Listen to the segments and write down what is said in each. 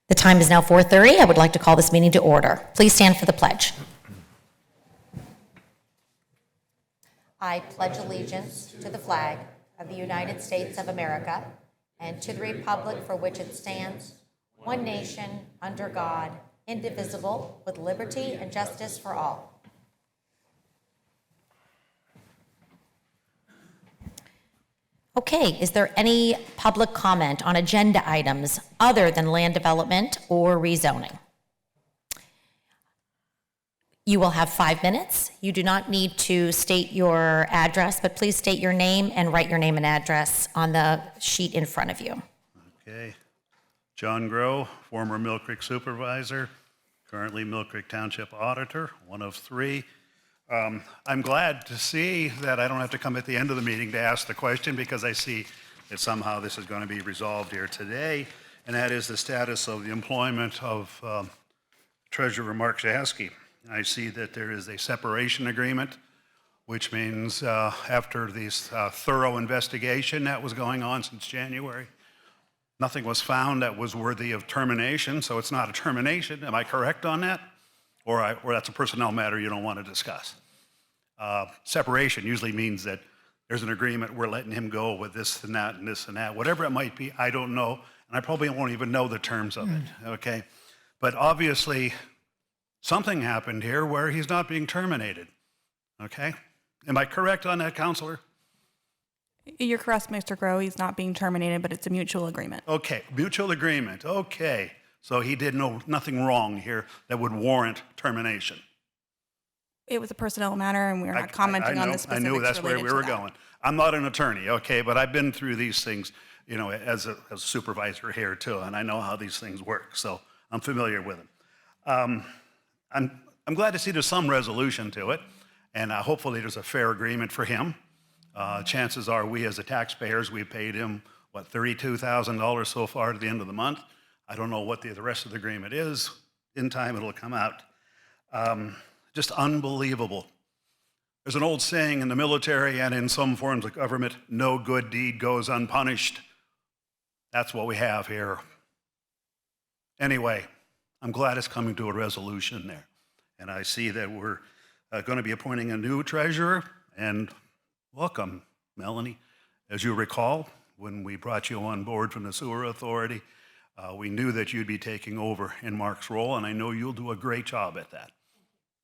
The time is now 4:30. I would like to call this meeting to order. Please stand for the pledge. I pledge allegiance to the flag of the United States of America and to the republic for which it stands, one nation, under God, indivisible, with liberty and justice for all. Okay, is there any public comment on agenda items other than land development or rezoning? You will have 5 minutes. You do not need to state your address, but please state your name and write your name and address on the sheet in front of you. Okay. John Groh, former Mill Creek supervisor, currently Mill Creek Township auditor, one of 3. I'm glad to see that I don't have to come at the end of the meeting to ask the question, because I see that somehow this is going to be resolved here today, and that is the status of the employment of Treasurer Mark Shahasky. I see that there is a separation agreement, which means after this thorough investigation that was going on since January, nothing was found that was worthy of termination, so it's not a termination. Am I correct on that? Or that's a personnel matter you don't want to discuss. Separation usually means that there's an agreement, we're letting him go with this and that and this and that, whatever it might be, I don't know, and I probably won't even know the terms of it, okay? But obviously, something happened here where he's not being terminated, okay? Am I correct on that, Counselor? You're correct, Mr. Groh. He's not being terminated, but it's a mutual agreement. Okay, mutual agreement, okay. So he did nothing wrong here that would warrant termination. It was a personnel matter, and we're not commenting on the specifics. I knew that's where we were going. I'm not an attorney, okay, but I've been through these things, you know, as a supervisor here too, and I know how these things work, so I'm familiar with them. I'm glad to see there's some resolution to it, and hopefully there's a fair agreement for him. Chances are we as the taxpayers, we paid him, what, $32,000 so far to the end of the month. I don't know what the rest of the agreement is. In time, it'll come out. Just unbelievable. There's an old saying in the military and in some forms of government, no good deed goes unpunished. That's what we have here. Anyway, I'm glad it's coming to a resolution there. And I see that we're going to be appointing a new treasurer. And welcome, Melanie. As you recall, when we brought you on board from the Sewer Authority, we knew that you'd be taking over in Mark's role, and I know you'll do a great job at that.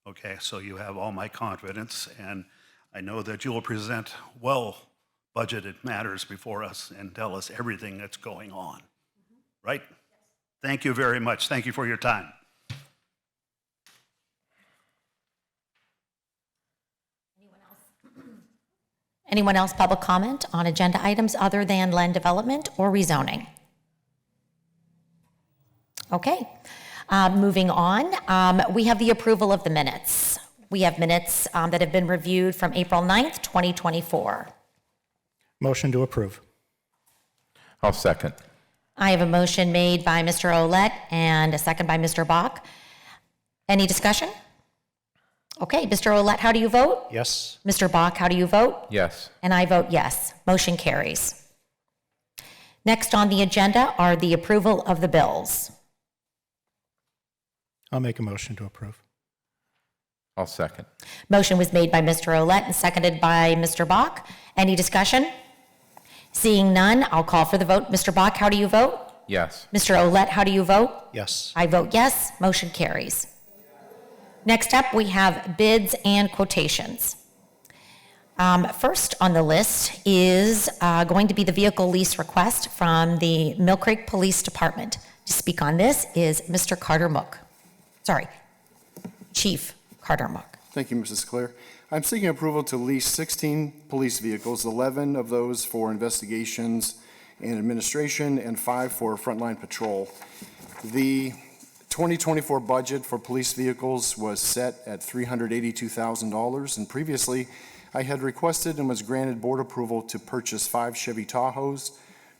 Okay, so you have all my confidence, and I know that you'll present well-budgeted matters before us and tell us everything that's going on. Right? Yes. Thank you very much. Thank you for your time. Anyone else public comment on agenda items other than land development or rezoning? Okay, moving on. We have the approval of the minutes. We have minutes that have been reviewed from April 9th, 2024. Motion to approve. I'll second. I have a motion made by Mr. Ouellette and a second by Mr. Bach. Any discussion? Okay, Mr. Ouellette, how do you vote? Yes. Mr. Bach, how do you vote? Yes. And I vote yes. Motion carries. Next on the agenda are the approval of the bills. I'll make a motion to approve. I'll second. Motion was made by Mr. Ouellette and seconded by Mr. Bach. Any discussion? Seeing none, I'll call for the vote. Mr. Bach, how do you vote? Yes. Mr. Ouellette, how do you vote? Yes. I vote yes. Motion carries. Next up, we have bids and quotations. First on the list is going to be the vehicle lease request from the Mill Creek Police Department. To speak on this is Mr. Carter Mook. Sorry, Chief Carter Mook. Thank you, Mrs. Claire. I'm seeking approval to lease 16 police vehicles, 11 of those for investigations and administration, and 5 for frontline patrol. The 2024 budget for police vehicles was set at $382,000, and previously I had requested and was granted board approval to purchase 5 Chevy Tahoes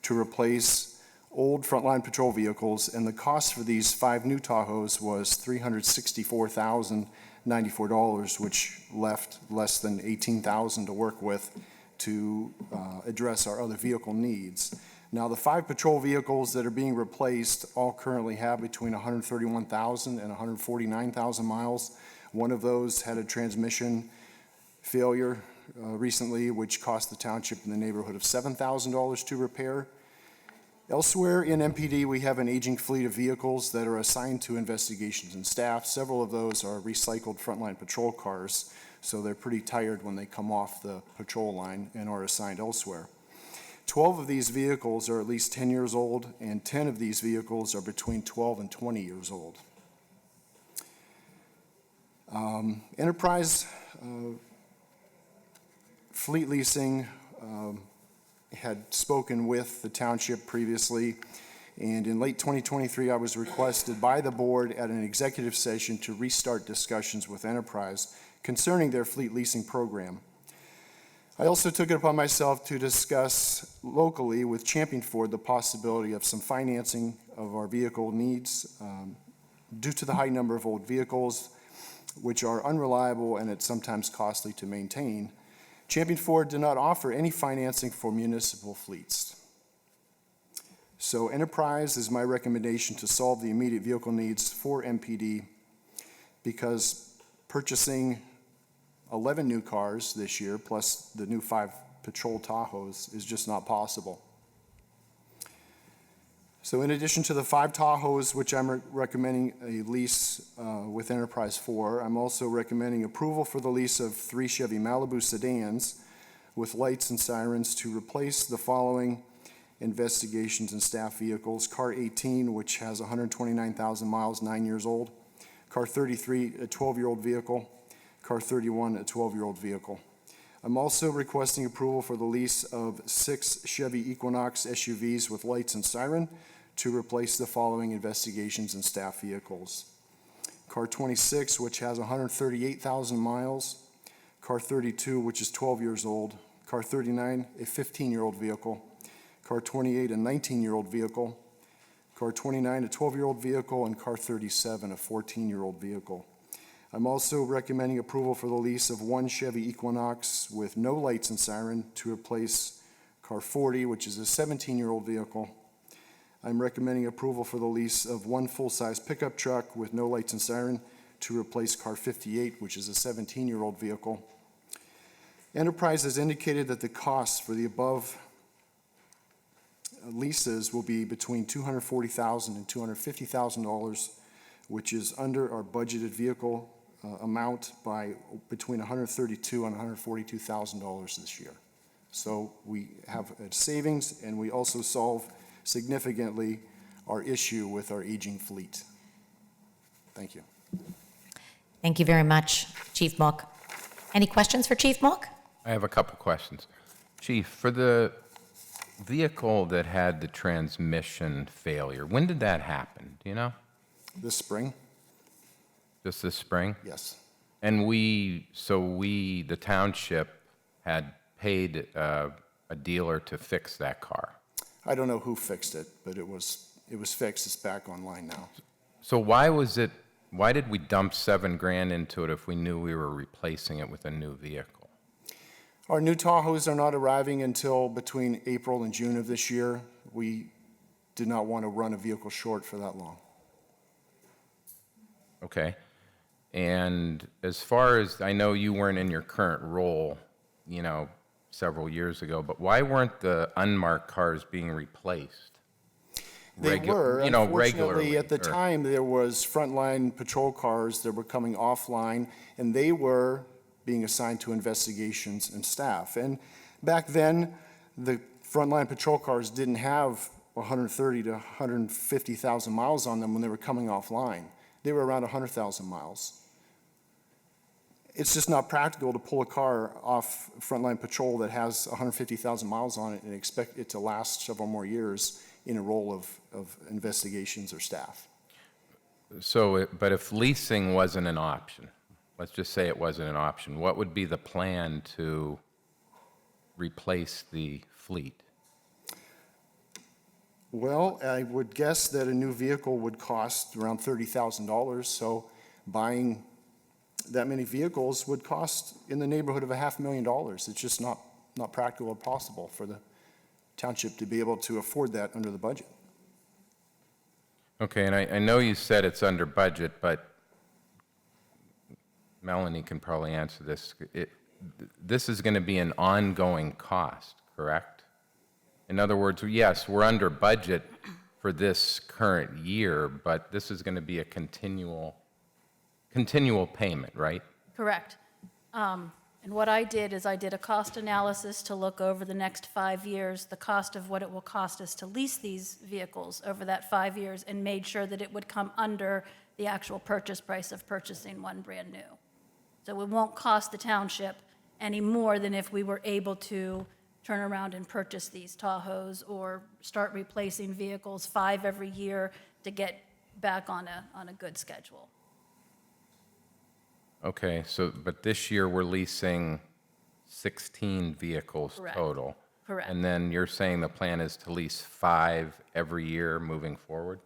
to replace old frontline patrol vehicles, and the cost for these 5 new Tahoes was $364,094, which left less than $18,000 to work with to address our other vehicle needs. Now, the 5 patrol vehicles that are being replaced all currently have between 131,000 and 149,000 miles. One of those had a transmission failure recently, which cost the township in the neighborhood of $7,000 to repair. Elsewhere in MPD, we have an aging fleet of vehicles that are assigned to investigations and staff. Several of those are recycled frontline patrol cars, so they're pretty tired when they come off the patrol line and are assigned elsewhere. 12 of these vehicles are at least 10 years old, and 10 of these vehicles are between 12 and 20 years old. Enterprise Fleet Leasing had spoken with the township previously, and in late 2023, I was requested by the board at an executive session to restart discussions with Enterprise concerning their fleet leasing program. I also took it upon myself to discuss locally with Champion Ford the possibility of some financing of our vehicle needs due to the high number of old vehicles, which are unreliable and it's sometimes costly to maintain. Champion Ford did not offer any financing for municipal fleets. So Enterprise is my recommendation to solve the immediate vehicle needs for MPD, because purchasing 11 new cars this year, plus the new 5 patrol Tahoes, is just not possible. So in addition to the 5 Tahoes, which I'm recommending a lease with Enterprise for, I'm also recommending approval for the lease of 3 Chevy Malibu sedans with lights and sirens to replace the following investigations and staff vehicles. Car 18, which has 129,000 miles, 9 years old. Car 33, a 12-year-old vehicle. Car 31, a 12-year-old vehicle. I'm also requesting approval for the lease of 6 Chevy Equinox SUVs with lights and siren to replace the following investigations and staff vehicles. Car 26, which has 138,000 miles. Car 32, which is 12 years old. Car 39, a 15-year-old vehicle. Car 28, a 19-year-old vehicle. Car 29, a 12-year-old vehicle, and Car 37, a 14-year-old vehicle. I'm also recommending approval for the lease of 1 Chevy Equinox with no lights and siren to replace Car 40, which is a 17-year-old vehicle. I'm recommending approval for the lease of 1 full-size pickup truck with no lights and siren to replace Car 58, which is a 17-year-old vehicle. Enterprise has indicated that the costs for the above leases will be between $240,000 and $250,000, which is under our budgeted vehicle amount by between $132,000 and $142,000 this year. So we have a savings, and we also solve significantly our issue with our aging fleet. Thank you. Thank you very much, Chief Mook. Any questions for Chief Mook? I have a couple questions. Chief, for the vehicle that had the transmission failure, when did that happen? Do you know? This spring? Just this spring? Yes. And the township, had paid a dealer to fix that car. I don't know who fixed it, but it was fixed. It's back online now. So why did we dump $7,000 into it if we knew we were replacing it with a new vehicle? Our new Tahoes are not arriving until between April and June of this year. We did not want to run a vehicle short for that long. Okay. And as far as, I know you weren't in your current role, several years ago, but why weren't the unmarked cars being replaced? They were. Unfortunately, regularly. at the time, there was frontline patrol cars that were coming offline, and they were being assigned to investigations and staff. And back then, the frontline patrol cars didn't have 130 to 150,000 miles on them when they were coming offline. They were around 100,000 miles. It's just not practical to pull a car off frontline patrol that has 150,000 miles on it and expect it to last several more years in a role of investigations or staff. So, but if leasing wasn't an option, let's just say it wasn't an option, what would be the plan to replace the fleet? Well, I would guess that a new vehicle would cost around $30,000, so buying that many vehicles would cost in the neighborhood of $500,000. It's just not practical or possible for the township to be able to afford that under the budget. Okay, and I know you said it's under budget, but Melanie can probably answer this. This is going to be an ongoing cost, correct? In other words, yes, we're under budget for this current year, but this is going to be a continual payment, right? Correct. And what I did is I did a cost analysis to look over the next 5 years, the cost of what it will cost us to lease these vehicles over that 5 years, and made sure that it would come under the actual purchase price of purchasing one brand new. So it won't cost the township any more than if we were able to turn around and purchase these Tahoes or start replacing vehicles 5 every year to get back on a good schedule. Okay, so, but this year we're leasing 16 vehicles Correct. total. Correct. And then you're saying the plan is to lease 5 every year moving forward?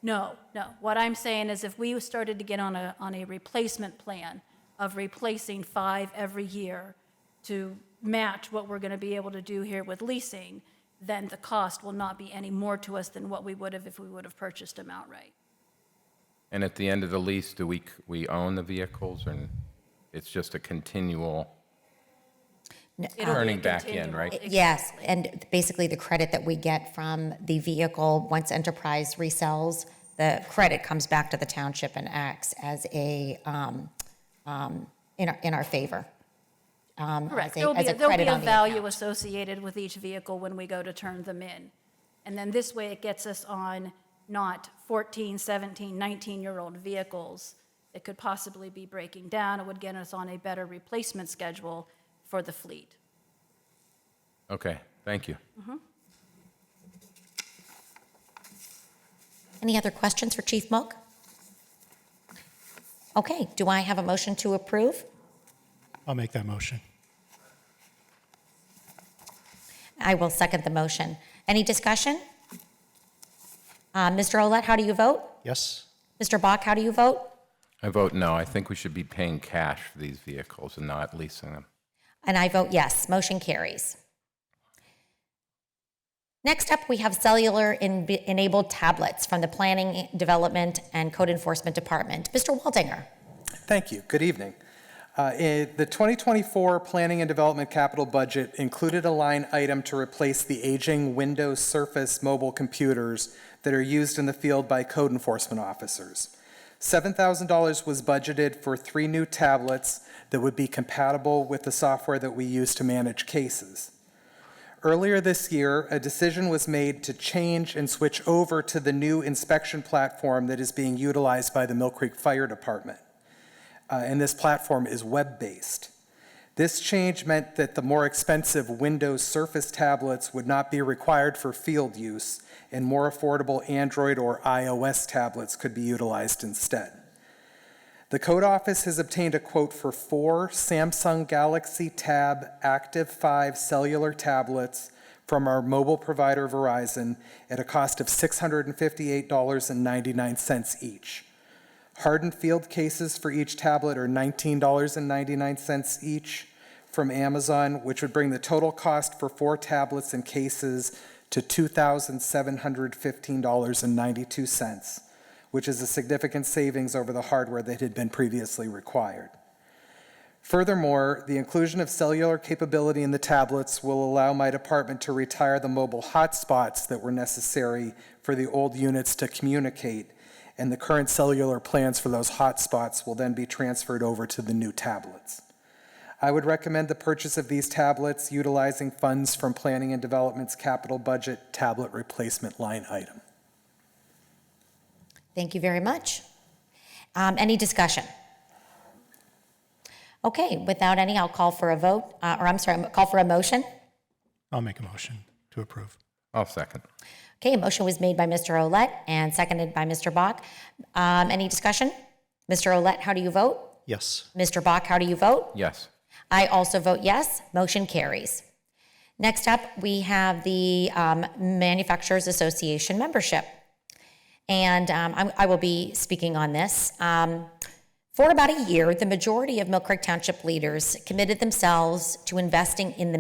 No. What I'm saying is if we started to get on a replacement plan of replacing 5 every year to match what we're going to be able to do here with leasing, then the cost will not be any more to us than what we would have if we would have purchased them outright. And at the end of the lease, do we own the vehicles, or it's just a continual It'll be a turning back in, continual- right? Yes, and basically the credit that we get from the vehicle, once Enterprise resells, the credit comes back to the township and acts as a, in our favor. Correct. As a There'll be credit a on the value account. associated with each vehicle when we go to turn them in. And then this way it gets us on not 14, 17, 19-year-old vehicles that could possibly be breaking down. It would get us on a better replacement schedule for the fleet. Okay, thank you. Any other questions for Chief Moak? Okay, do I have a motion to approve? I'll make that motion. I will second the motion. Any discussion? Mr. Olet, how do you vote? Yes? Mr. Bach, how do you vote? I vote no. I think we should be paying cash for these vehicles and not leasing them. And I vote yes. Motion carries. Next up, we have cellular-enabled tablets from the Planning, Development, and Code Enforcement Department. Mr. Waldinger. Thank you. Good evening. The 2024 Planning and Development Capital Budget included a line item to replace the aging Windows Surface mobile computers that are used in the field by code enforcement officers. $7,000 was budgeted for 3 new tablets that would be compatible with the software that we use to manage cases. Earlier this year, a decision was made to change and switch over to the new inspection platform that is being utilized by the Mill Creek Fire Department. And this platform is web-based. This change meant that the more expensive Windows Surface tablets would not be required for field use, and more affordable Android or iOS tablets could be utilized instead. The Code Office has obtained a quote for 4 Samsung Galaxy Tab Active 5 cellular tablets from our mobile provider Verizon at a cost of $658.99 each. Hardened field cases for each tablet are $19.99 each from Amazon, which would bring the total cost for 4 tablets and cases to $2,715.92, which is a significant savings over the hardware that had been previously required. Furthermore, the inclusion of cellular capability in the tablets will allow my department to retire the mobile hotspots that were necessary for the old units to communicate, and the current cellular plans for those hotspots will then be transferred over to the new tablets. I would recommend the purchase of these tablets utilizing funds from Planning and Development's capital budget tablet replacement line item. Thank you very much. Any discussion? Okay, without any, I'll call for a vote, call for a motion. I'll make a motion to approve. I'll second. Okay, a motion was made by Mr. Olet and seconded by Mr. Bach. Any discussion? Mr. Olet, how do you vote? Yes. Mr. Bach, how do you vote? Yes. I also vote yes. Motion carries. Next up, we have the Manufacturers Association membership. And I will be speaking on this. For about a year, the majority of Mill Creek Township leaders committed themselves to investing in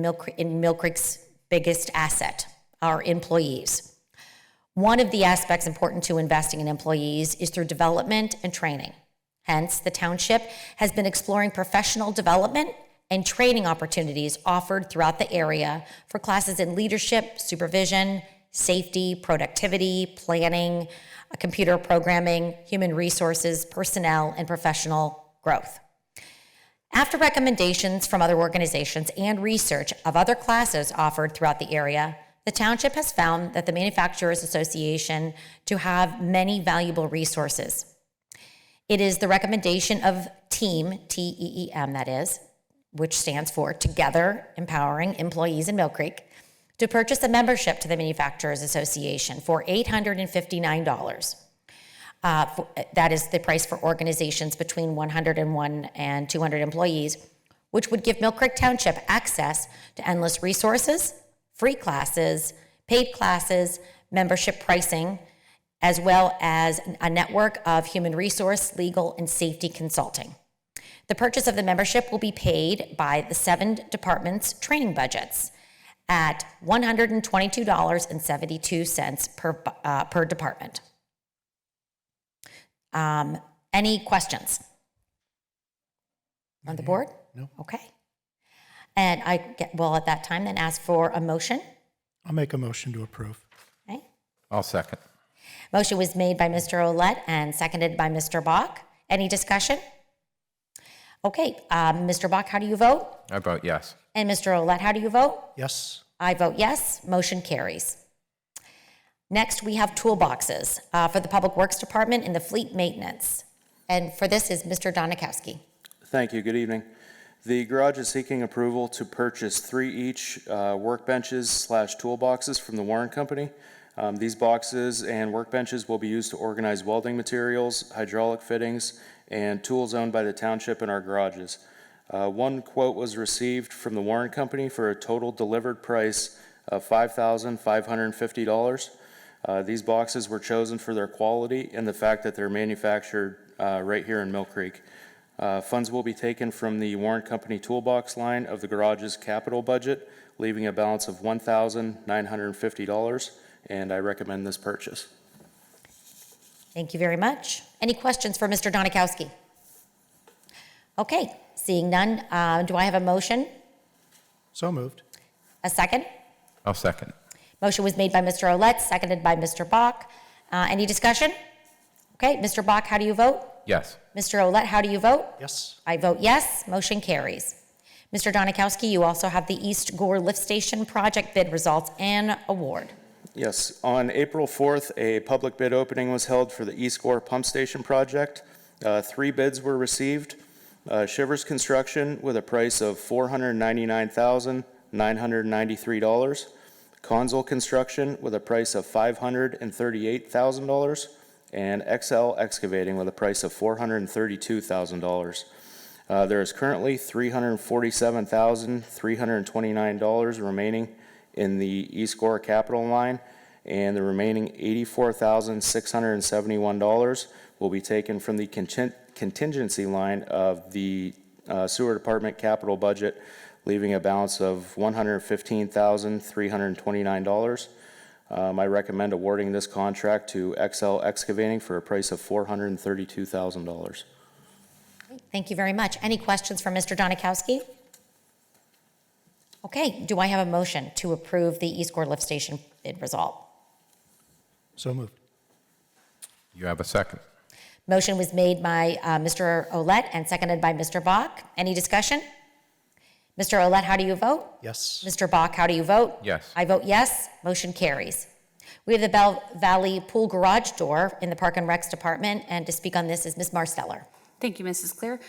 Mill Creek's biggest asset, our employees. One of the aspects important to investing in employees is through development and training. Hence, the township has been exploring professional development and training opportunities offered throughout the area for classes in leadership, supervision, safety, productivity, planning, computer programming, human resources, personnel, and professional growth. After recommendations from other organizations and research of other classes offered throughout the area, the township has found that the Manufacturers Association to have many valuable resources. It is the recommendation of TEAM, T-E-E-M that is, which stands for Together Empowering Employees in Mill Creek, to purchase a membership to the Manufacturers Association for $859. That is the price for organizations between 101 and 200 employees, which would give Mill Creek Township access to endless resources, free classes, paid classes, membership pricing, as well as a network of human resource, legal, and safety consulting. The purchase of the membership will be paid by the 7 departments' training budgets at $122.72 per department. Any questions on the board? No. Okay. And will at that time then ask for a motion. I'll make a motion to approve. Okay. I'll second. Motion was made by Mr. Olet and seconded by Mr. Bach. Any discussion? Okay, Mr. Bach, how do you vote? I vote yes. And Mr. Olet, how do you vote? Yes. I vote yes. Motion carries. Next, we have toolboxes for the Public Works Department and the Fleet Maintenance. And for this is Mr. Donikowski. Thank you. Good evening. The garage is seeking approval to purchase 3 each workbenches/toolboxes from the Warren Company. These boxes and workbenches will be used to organize welding materials, hydraulic fittings, and tools owned by the township in our garages. One quote was received from the Warren Company for a total delivered price of $5,550. These boxes were chosen for their quality and the fact that they're manufactured right here in Mill Creek. Funds will be taken from the Warren Company toolbox line of the garage's capital budget, leaving a balance of $1,950, and I recommend this purchase. Thank you very much. Any questions for Mr. Donikowski? Okay, seeing none, do I have a motion? So moved. A second? I'll second. Motion was made by Mr. Olet, seconded by Mr. Bach. Any discussion? Okay, Mr. Bach, how do you vote? Yes. Mr. Olet, how do you vote? Yes. I vote yes. Motion carries. Mr. Donikowski, you also have the East Gore Lift Station project bid results and award. Yes, on April 4th, a public bid opening was held for the East Gore Pump Station project. 3 bids were received. Shivers Construction with a price of $499,993. Consul Construction with a price of $538,000. And XL Excavating with a price of $432,000. There is currently $347,329 remaining in the East Gore capital line, and the remaining $84,671 will be taken from the contingency line of the sewer department capital budget, leaving a balance of $115,329. I recommend awarding this contract to XL Excavating for a price of $432,000. Thank you very much. Any questions for Mr. Donikowski? Okay, do I have a motion to approve the East Gore Lift Station bid result? So moved. You have a second. Motion was made by Mr. Olet and seconded by Mr. Bach. Any discussion? Mr. Olet, how do you vote? Yes. Mr. Bach, how do you vote? Yes. I vote yes. Motion carries. We have the Bell Valley Pool Garage Door in the Park and Recs Department, and to speak on this is Ms. Marsteller. Thank you, Mrs. Clear.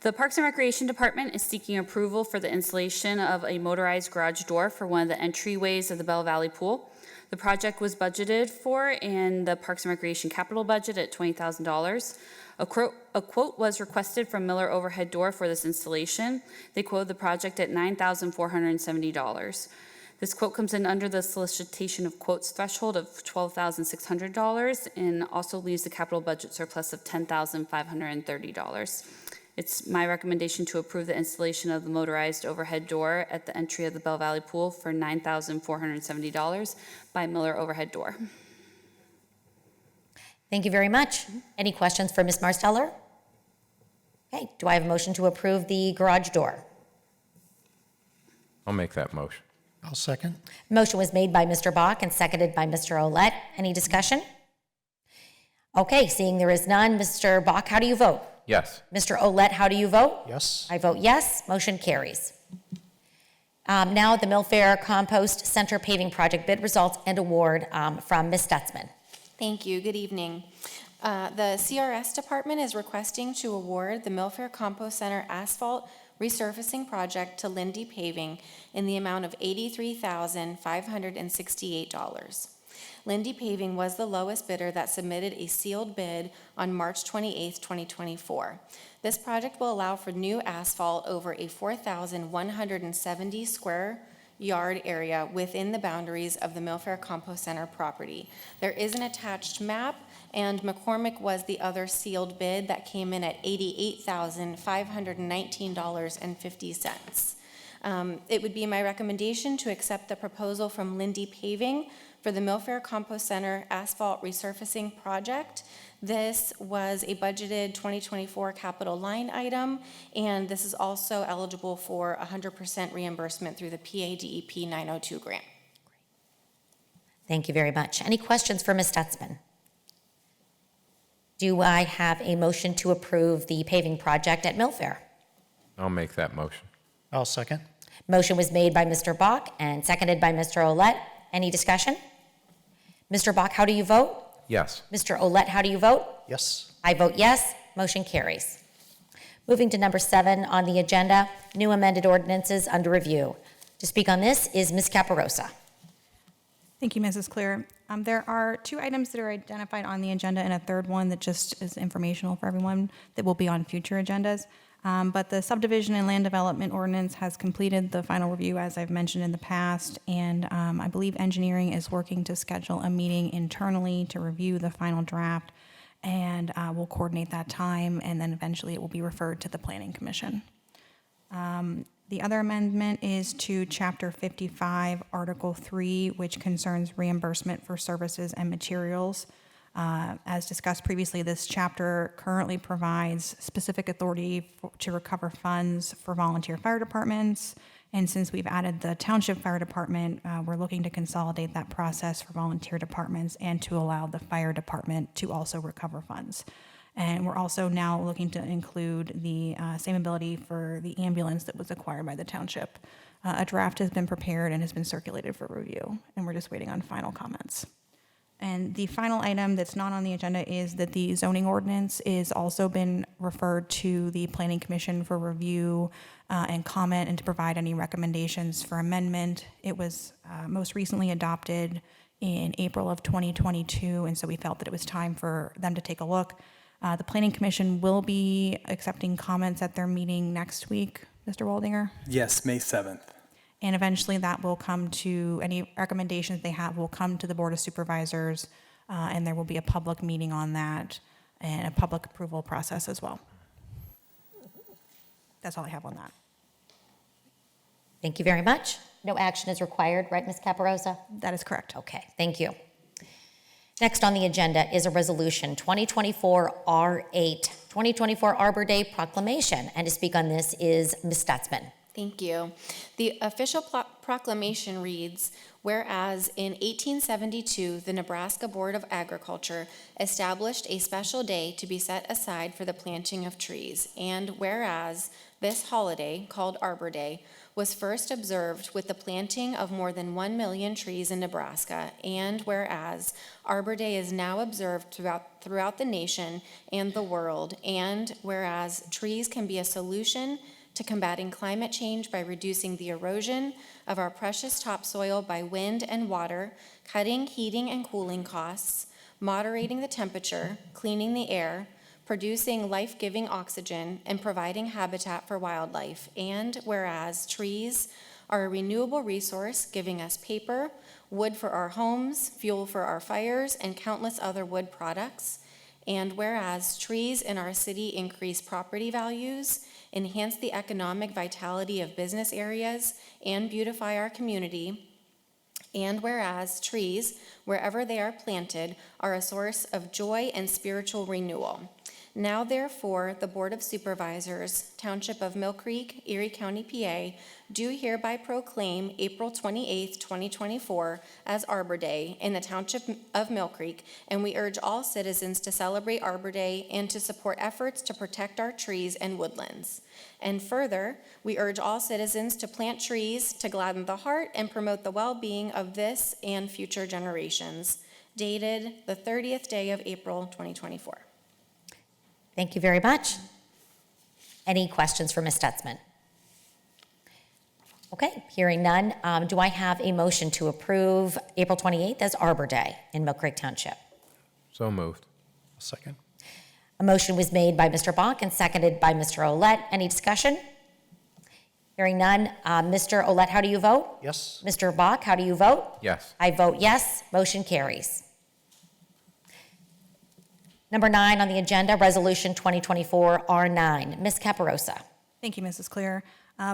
The Parks and Recreation Department is seeking approval for the installation of a motorized garage door for one of the entryways of the Bell Valley Pool. The project was budgeted for in the Parks and Recreation capital budget at $20,000. A quote was requested from Miller Overhead Door for this installation. They quoted the project at $9,470. This quote comes in under the solicitation of quotes threshold of $12,600 and also leaves the capital budget surplus of $10,530. It's my recommendation to approve the installation of the motorized overhead door at the entry of the Bell Valley Pool for $9,470 by Miller Overhead Door. Thank you very much. Any questions for Ms. Marsteller? Okay, do I have a motion to approve the garage door? I'll make that motion. I'll second. Motion was made by Mr. Bach and seconded by Mr. Olet. Any discussion? Okay, seeing there is none, Mr. Bach, how do you vote? Yes. Mr. Olet, how do you vote? Yes. I vote yes. Motion carries. Now the Millfair Compost Center paving project bid results and award from Ms. Stutzman. Thank you. Good evening. The CRS department is requesting to award the Millfair Compost Center asphalt resurfacing project to Lindy Paving in the amount of $83,568. Lindy Paving was the lowest bidder that submitted a sealed bid on March 28, 2024. This project will allow for new asphalt over a 4,170 square yard area within the boundaries of the Millfair Compost Center property. There is an attached map, and McCormick was the other sealed bid that came in at $88,519.50. It would be my recommendation to accept the proposal from Lindy Paving for the Millfair Compost Center asphalt resurfacing project. This was a budgeted 2024 capital line item, and this is also eligible for 100% reimbursement through the PADEP 902 grant. Thank you very much. Any questions for Ms. Stutzman? Do I have a motion to approve the paving project at Millfair? I'll make that motion. I'll second. Motion was made by Mr. Bach and seconded by Mr. Olet. Any discussion? Mr. Bach, how do you vote? Yes. Mr. Olet, how do you vote? Yes. I vote yes. Motion carries. Moving to number 7 on the agenda, new amended ordinances under review. To speak on this is Ms. Caparosa. Thank you, Mrs. Clear. There are 2 items that are identified on the agenda and a third one that just is informational for everyone that will be on future agendas. But the subdivision and land development ordinance has completed the final review, as I've mentioned in the past, and I believe engineering is working to schedule a meeting internally to review the final draft, and we'll coordinate that time, and then eventually it will be referred to the Planning Commission. The other amendment is to Chapter 55, Article 3, which concerns reimbursement for services and materials. As discussed previously, this chapter currently provides specific authority to recover funds for volunteer fire departments. And since we've added the township fire department, we're looking to consolidate that process for volunteer departments and to allow the fire department to also recover funds. And we're also now looking to include the same ability for the ambulance that was acquired by the township. A draft has been prepared and has been circulated for review, and we're just waiting on final comments. And the final item that's not on the agenda is that the zoning ordinance is also been referred to the Planning Commission for review and comment and to provide any recommendations for amendment. It was most recently adopted in April of 2022, and so we felt that it was time for them to take a look. The Planning Commission will be accepting comments at their meeting next week, Mr. Waldinger. Yes, May 7th. And eventually that will come to, any recommendations they have will come to the Board of Supervisors, and there will be a public meeting on that and a public approval process as well. That's all I have on that. Thank you very much. No action is required, right, Ms. Caparosa? That is correct. Okay, thank you. Next on the agenda is a resolution 2024 R8, 2024 Arbor Day proclamation. And to speak on this is Ms. Stutzman. Thank you. The official proclamation reads, whereas in 1872, the Nebraska Board of Agriculture established a special day to be set aside for the planting of trees, and whereas this holiday, called Arbor Day, was first observed with the planting of more than 1 million trees in Nebraska, and whereas Arbor Day is now observed throughout the nation and the world, and whereas trees can be a solution to combating climate change by reducing the erosion of our precious topsoil by wind and water, cutting heating and cooling costs, moderating the temperature, cleaning the air, producing life-giving oxygen, and providing habitat for wildlife. And whereas trees are a renewable resource giving us paper, wood for our homes, fuel for our fires, and countless other wood products. And whereas trees in our city increase property values, enhance the economic vitality of business areas, and beautify our community. And whereas trees, wherever they are planted, are a source of joy and spiritual renewal. Now therefore, the Board of Supervisors, Township of Mill Creek, Erie County, PA, do hereby proclaim April 28th, 2024 as Arbor Day in the Township of Mill Creek, and we urge all citizens to celebrate Arbor Day and to support efforts to protect our trees and woodlands. And further, we urge all citizens to plant trees to gladden the heart and promote the well-being of this and future generations. Dated the 30th day of April, 2024. Thank you very much. Any questions for Ms. Stutzman? Okay, hearing none, do I have a motion to approve April 28th as Arbor Day in Mill Creek Township? So moved. I'll second. A motion was made by Mr. Bach and seconded by Mr. Olet. Any discussion? Hearing none, Mr. Olet, how do you vote? Yes. Mr. Bach, how do you vote? Yes. I vote yes, motion carries. Number 9 on the agenda, Resolution 2024 R9. Ms. Caparosa. Thank you, Mrs. Clear.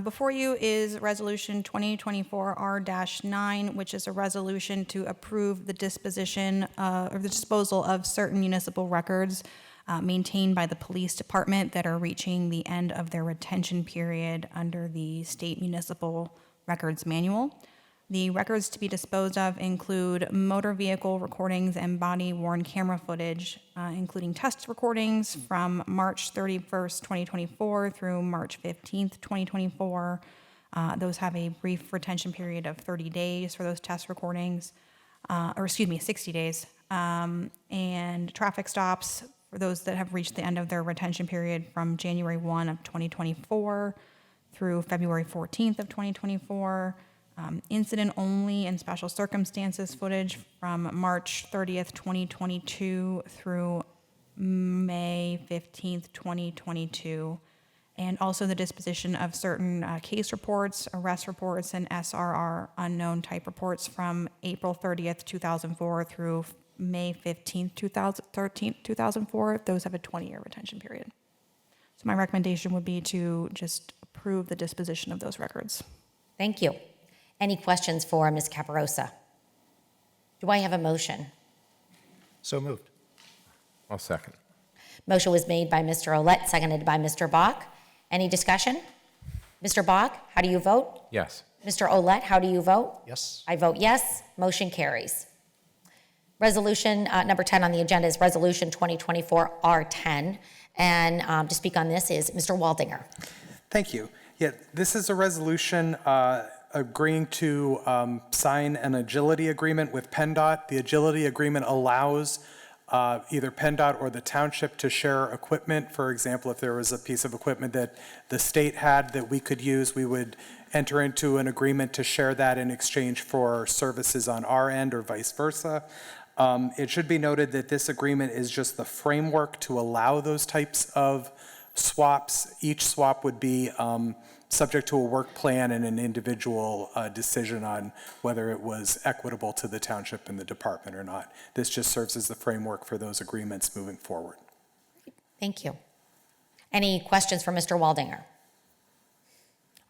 Before you is Resolution 2024 R-9, which is a resolution to approve the disposition or the disposal of certain municipal records maintained by the police department that are reaching the end of their retention period under the State Municipal Records Manual. The records to be disposed of include motor vehicle recordings and body-worn camera footage, including test recordings from March 31st, 2024 through March 15th, 2024. Those have a brief retention period of 30 days for those test recordings, 60 days. And traffic stops for those that have reached the end of their retention period from January 1 of 2024 through February 14th of 2024. Incident only and special circumstances footage from March 30th, 2022 through May 15th, 2022. And also the disposition of certain case reports, arrest reports, and SRR unknown type reports from April 30th, 2004 through May 15th, 2004. Those have a 20-year retention period. So my recommendation would be to just approve the disposition of those records. Thank you. Any questions for Ms. Caparosa? Do I have a motion? So moved. I'll second. Motion was made by Mr. Olet, seconded by Mr. Bach. Any discussion? Mr. Bach, how do you vote? Yes. Mr. Olet, how do you vote? Yes. I vote yes, motion carries. Resolution number 10 on the agenda is Resolution 2024 R10. And to speak on this is Mr. Waldinger. Thank you. Yeah, this is a resolution agreeing to sign an agility agreement with PennDOT. The agility agreement allows either PennDOT or the township to share equipment. For example, if there was a piece of equipment that the state had that we could use, we would enter into an agreement to share that in exchange for services on our end or vice versa. It should be noted that this agreement is just the framework to allow those types of swaps. Each swap would be subject to a work plan and an individual decision on whether it was equitable to the township and the department or not. This just serves as the framework for those agreements moving forward. Thank you. Any questions for Mr. Waldinger?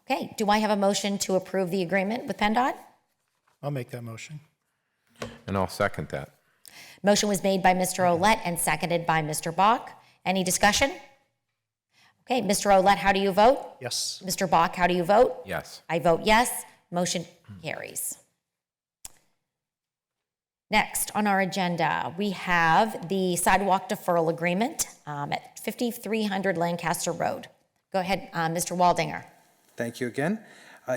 Okay, do I have a motion to approve the agreement with PennDOT? I'll make that motion. And I'll second that. Motion was made by Mr. Olet and seconded by Mr. Bach. Any discussion? Okay, Mr. Olet, how do you vote? Yes. Mr. Bach, how do you vote? Yes. I vote yes. Motion carries. Next on our agenda, we have the sidewalk deferral agreement at 5300 Lancaster Road. Go ahead, Mr. Waldinger. Thank you again.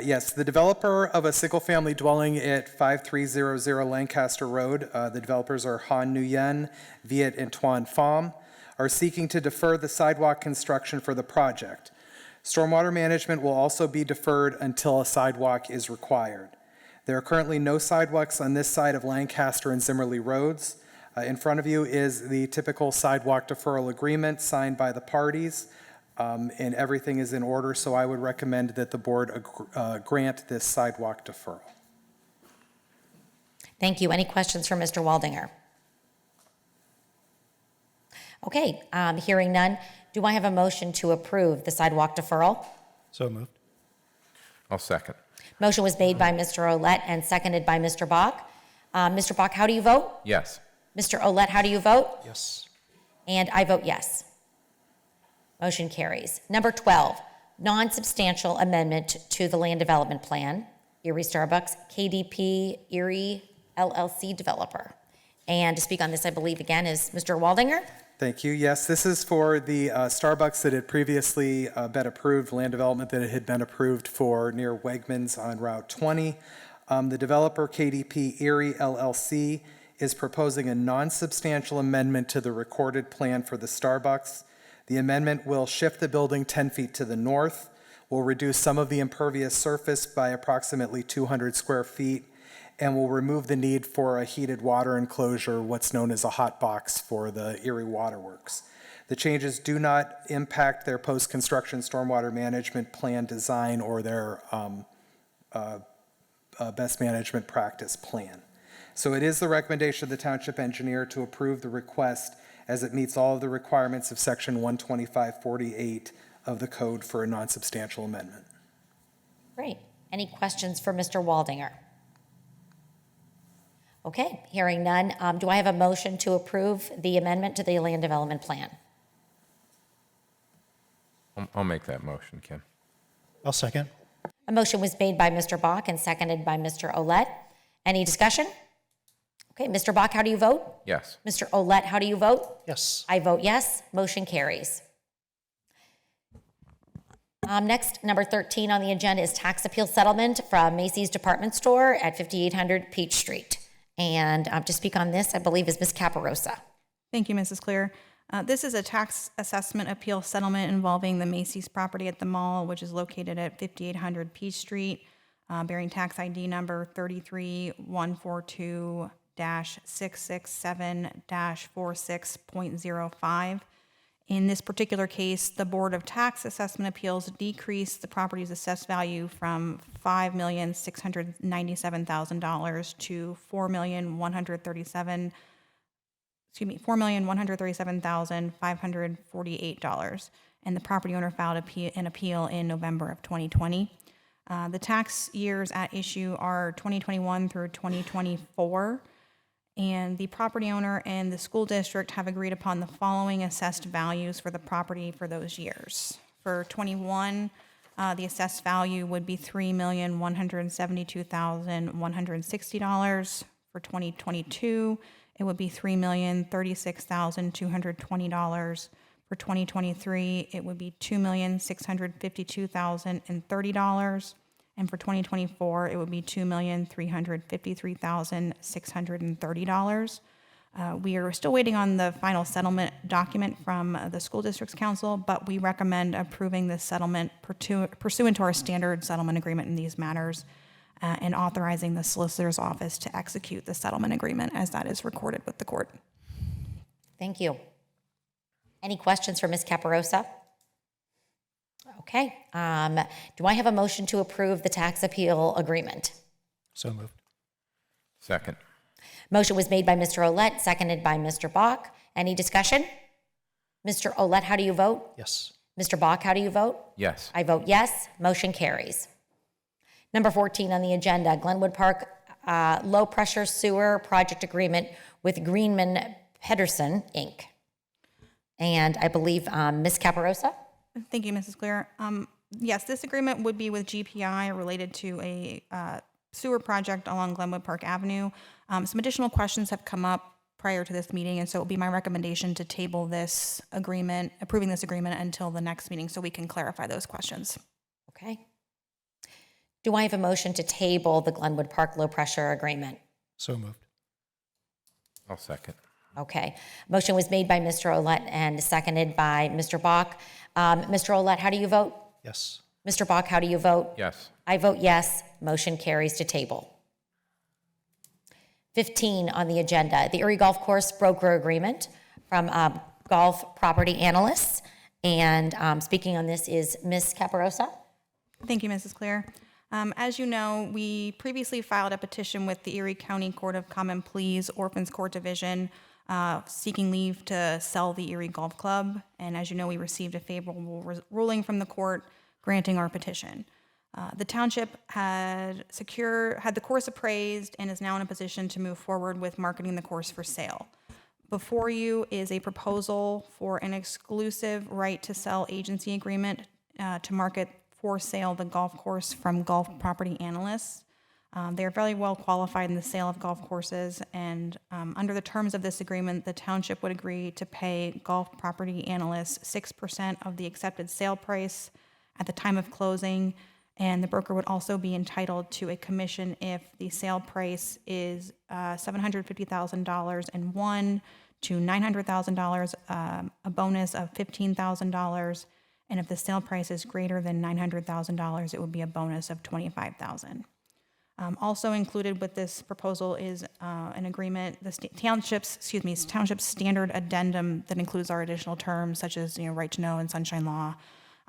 Yes, the developer of a single-family dwelling at 5300 Lancaster Road, the developers are Han Nguyen, Viet, and Tuan Pham, are seeking to defer the sidewalk construction for the project. Stormwater management will also be deferred until a sidewalk is required. There are currently no sidewalks on this side of Lancaster and Zimmerly Roads. In front of you is the typical sidewalk deferral agreement signed by the parties, and everything is in order, so I would recommend that the board grant this sidewalk deferral. Thank you. Any questions for Mr. Waldinger? Okay, hearing none, do I have a motion to approve the sidewalk deferral? So moved. I'll second. Motion was made by Mr. Olet and seconded by Mr. Bach. Mr. Bach, how do you vote? Yes. Mr. Olet, how do you vote? Yes. And I vote yes. Motion carries. Number 12, non-substantial amendment to the land development plan, Erie Starbucks, KDP Erie LLC developer. And to speak on this, I believe, again, is Mr. Waldinger. Thank you. Yes, this is for the Starbucks that had previously been approved, land development that had been approved for near Wegmans on Route 20. The developer, KDP Erie LLC, is proposing a non-substantial amendment to the recorded plan for the Starbucks. The amendment will shift the building 10 feet to the north, will reduce some of the impervious surface by approximately 200 square feet, and will remove the need for a heated water enclosure, what's known as a hot box for the Erie Waterworks. The changes do not impact their post-construction stormwater management plan design or their best management practice plan. So it is the recommendation of the township engineer to approve the request as it meets all of the requirements of section 12548 of the code for a non-substantial amendment. Great. Any questions for Mr. Waldinger? Okay, hearing none, do I have a motion to approve the amendment to the land development plan? I'll make that motion, Kim. I'll second. A motion was made by Mr. Bach and seconded by Mr. Olet. Any discussion? Okay, Mr. Bach, how do you vote? Yes. Mr. Olet, how do you vote? Yes. I vote yes. Motion carries. Next, number 13 on the agenda is tax appeal settlement from Macy's Department Store at 5800 Peach Street. And to speak on this, I believe, is Ms. Caparosa. Thank you, Mrs. Clear. This is a tax assessment appeal settlement involving the Macy's property at the mall, which is located at 5800 Peach Street, bearing tax ID number 33142-667-46.05. In this particular case, the Board of Tax Assessment Appeals decreased the property's assessed value from $4,137,548, and the property owner filed an appeal in November of 2020. The tax years at issue are 2021 through 2024. And the property owner and the school district have agreed upon the following assessed values for the property for those years. For 21, the assessed value would be $3,172,160. For 2022, it would be $3,036,220. For 2023, it would be $2,652,030. And for 2024, it would be $2,353,630. We are still waiting on the final settlement document from the school district's council, but we recommend approving this settlement pursuant to our standard settlement agreement in these matters and authorizing the solicitor's office to execute the settlement agreement as that is recorded with the court. Thank you. Any questions for Ms. Caparosa? Okay. Do I have a motion to approve the tax appeal agreement? So moved. Second. Motion was made by Mr. Olet, seconded by Mr. Bach. Any discussion? Mr. Olet, how do you vote? Yes. Mr. Bach, how do you vote? Yes. I vote yes. Motion carries. Number 14 on the agenda, Glenwood Park low-pressure sewer project agreement with Greenman Pedersen, Inc. And I believe Ms. Caparosa? Thank you, Mrs. Clear. Yes, this agreement would be with GPI related to a sewer project along Glenwood Park Avenue. Some additional questions have come up prior to this meeting, and so it will be my recommendation to table this agreement, approving this agreement until the next meeting so we can clarify those questions. Okay. Do I have a motion to table the Glenwood Park low-pressure agreement? So moved. I'll second. Okay. Motion was made by Mr. Olet and seconded by Mr. Bach. Mr. Olet, how do you vote? Yes. Mr. Bach, how do you vote? Yes. I vote yes. Motion carries to table. 15 on the agenda, the Erie Golf Course broker agreement from Golf Property Analysts. And speaking on this is Ms. Caparosa. Thank you, Mrs. Clear. As you know, we previously filed a petition with the Erie County Court of Common Pleas Orphans Court Division seeking leave to sell the Erie Golf Club. And as you know, we received a favorable ruling from the court granting our petition. The township had the course appraised and is now in a position to move forward with marketing the course for sale. Before you is a proposal for an exclusive right to sell agency agreement to market for sale the golf course from golf property analysts. They are very well qualified in the sale of golf courses, and under the terms of this agreement, the township would agree to pay golf property analysts 6% of the accepted sale price at the time of closing, and the broker would also be entitled to a commission if the sale price is $750,000 and $1 to $900,000, a bonus of $15,000, and if the sale price is greater than $900,000, it would be a bonus of $25,000. Also included with this proposal is an agreement, the township's standard addendum that includes our additional terms such as right to know and sunshine law,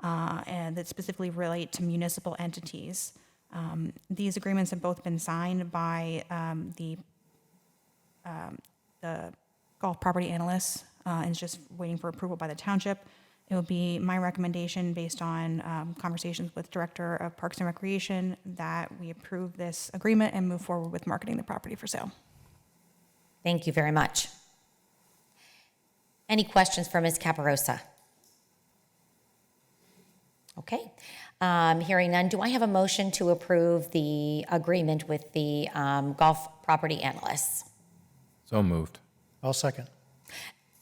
and that specifically relate to municipal entities. These agreements have both been signed by the golf property analysts and is just waiting for approval by the township. It will be my recommendation based on conversations with Director of Parks and Recreation that we approve this agreement and move forward with marketing the property for sale. Thank you very much. Any questions for Ms. Caparosa? Okay. Hearing none, do I have a motion to approve the agreement with the golf property analysts? So moved. I'll second.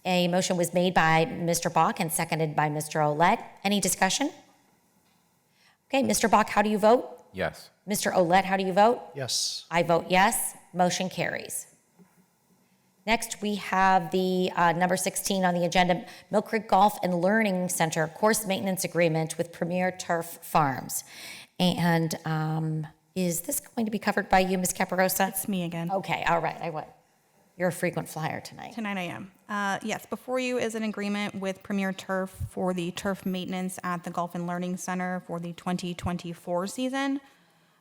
A motion was made by Mr. Bach and seconded by Mr. Olet. Any discussion? Okay, Mr. Bach, how do you vote? Yes. Mr. Olet, how do you vote? Yes. I vote yes. Motion carries. Next, we have the number 16 on the agenda, Mill Creek Golf and Learning Center course maintenance agreement with Premier Turf Farms. And is this going to be covered by you, Ms. Caparosa? It's me again. Okay, all right. You're a frequent flyer tonight. Tonight I am. Yes, before you is an agreement with Premier Turf for the turf maintenance at the Golf and Learning Center for the 2024 season.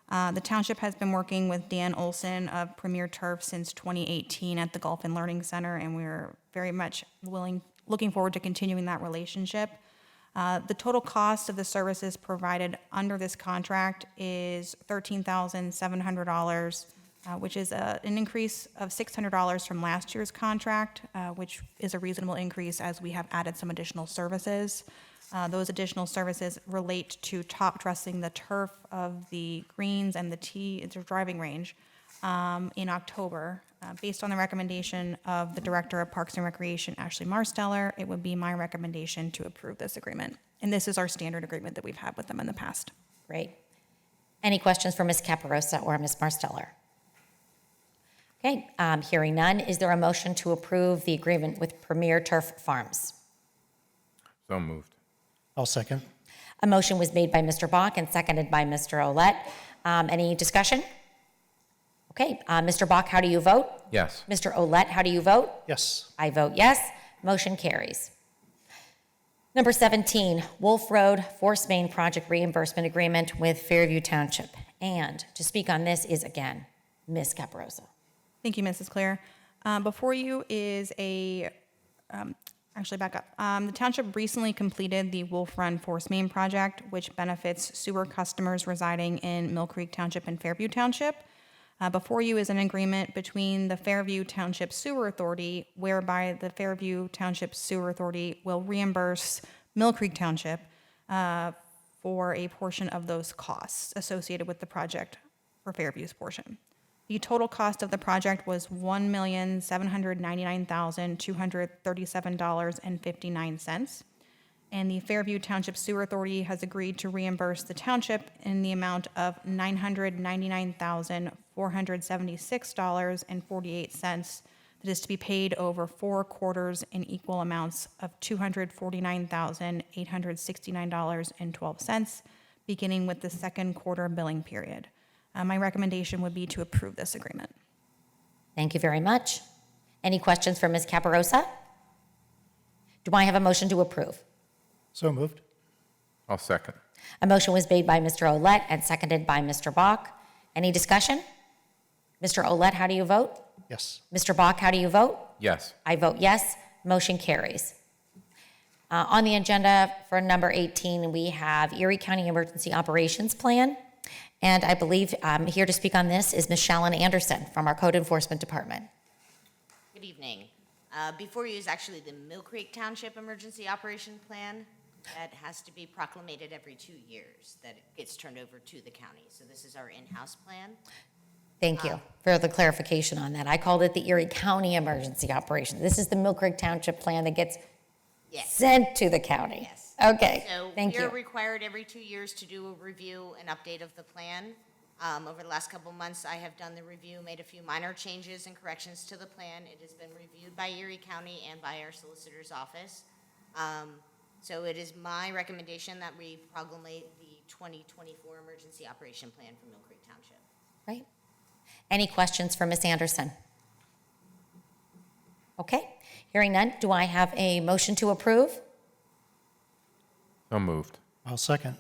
The township has been working with Dan Olson of Premier Turf since 2018 at the Golf and Learning Center, and we're very much looking forward to continuing that relationship. The total cost of the services provided under this contract is $13,700, which is an increase of $600 from last year's contract, which is a reasonable increase as we have added some additional services. Those additional services relate to top dressing the turf of the greens and the driving range in October. Based on the recommendation of the Director of Parks and Recreation, Ashley Marsteller, it would be my recommendation to approve this agreement. And this is our standard agreement that we've had with them in the past. Great. Any questions for Ms. Caparosa or Ms. Marsteller? Okay, hearing none, is there a motion to approve the agreement with Premier Turf Farms? So moved. I'll second. A motion was made by Mr. Bach and seconded by Mr. Olet. Any discussion? Okay, Mr. Bach, how do you vote? Yes. Mr. Olet, how do you vote? Yes. I vote yes. Motion carries. Number 17, Wolf Road Force Main Project Reimbursement Agreement with Fairview Township. And to speak on this is, again, Ms. Caparosa. Thank you, Mrs. Claire. Before you is actually back up. The township recently completed the Wolf Run Force Main project, which benefits sewer customers residing in Mill Creek Township and Fairview Township. Before you is an agreement between the Fairview Township Sewer Authority, whereby the Fairview Township Sewer Authority will reimburse Mill Creek Township for a portion of those costs associated with the project for Fairview's portion. The total cost of the project was $1,799,237.59. And the Fairview Township Sewer Authority has agreed to reimburse the township in the amount of $999,476.48 that is to be paid over 4 quarters in equal amounts of $249,869.12, beginning with the second quarter billing period. My recommendation would be to approve this agreement. Thank you very much. Any questions for Ms. Caparosa? Do I have a motion to approve? So moved. I'll second. A motion was made by Mr. Olet and seconded by Mr. Bach. Any discussion? Mr. Olet, how do you vote? Yes. Mr. Bach, how do you vote? Yes. I vote yes. Motion carries. On the agenda for number 18, we have Erie County Emergency Operations Plan. And I believe here to speak on this is Ms. Shalyn Anderson from our Code Enforcement Department. Good evening. Before you is actually the Mill Creek Township Emergency Operation Plan. That has to be proclamated every 2 years, that it gets turned over to the county. So this is our in-house plan. Thank you for the clarification on that. I called it the Erie County Emergency Operation. This is the Mill Creek Township Plan that gets sent to the county. Yes. Okay, So thank we are you. required every 2 years to do a review and update of the plan. Over the last couple months, I have done the review, made a few minor changes and corrections to the plan. It has been reviewed by Erie County and by our solicitor's office. So it is my recommendation that we proclamate the 2024 Emergency Operation Plan for Mill Creek Township. Right. Any questions for Ms. Anderson? Okay, hearing none, do I have a motion to approve? So moved. I'll second.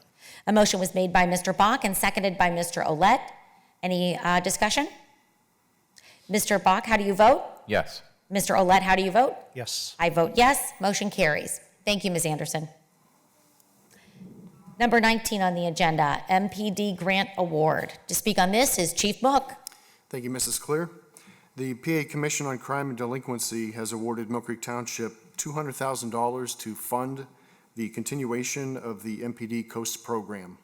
A motion was made by Mr. Bach and seconded by Mr. Olet. Any discussion? Mr. Bach, how do you vote? Yes. Mr. Olet, how do you vote? Yes. I vote yes. Motion carries. Thank you, Ms. Anderson. Number 19 on the agenda, MPD Grant Award. To speak on this is Chief Mook. Thank you, Mrs. Clear. The PA Commission on Crime and Delinquency has awarded Mill Creek Township $200,000 to fund the continuation of the MPD COAST program.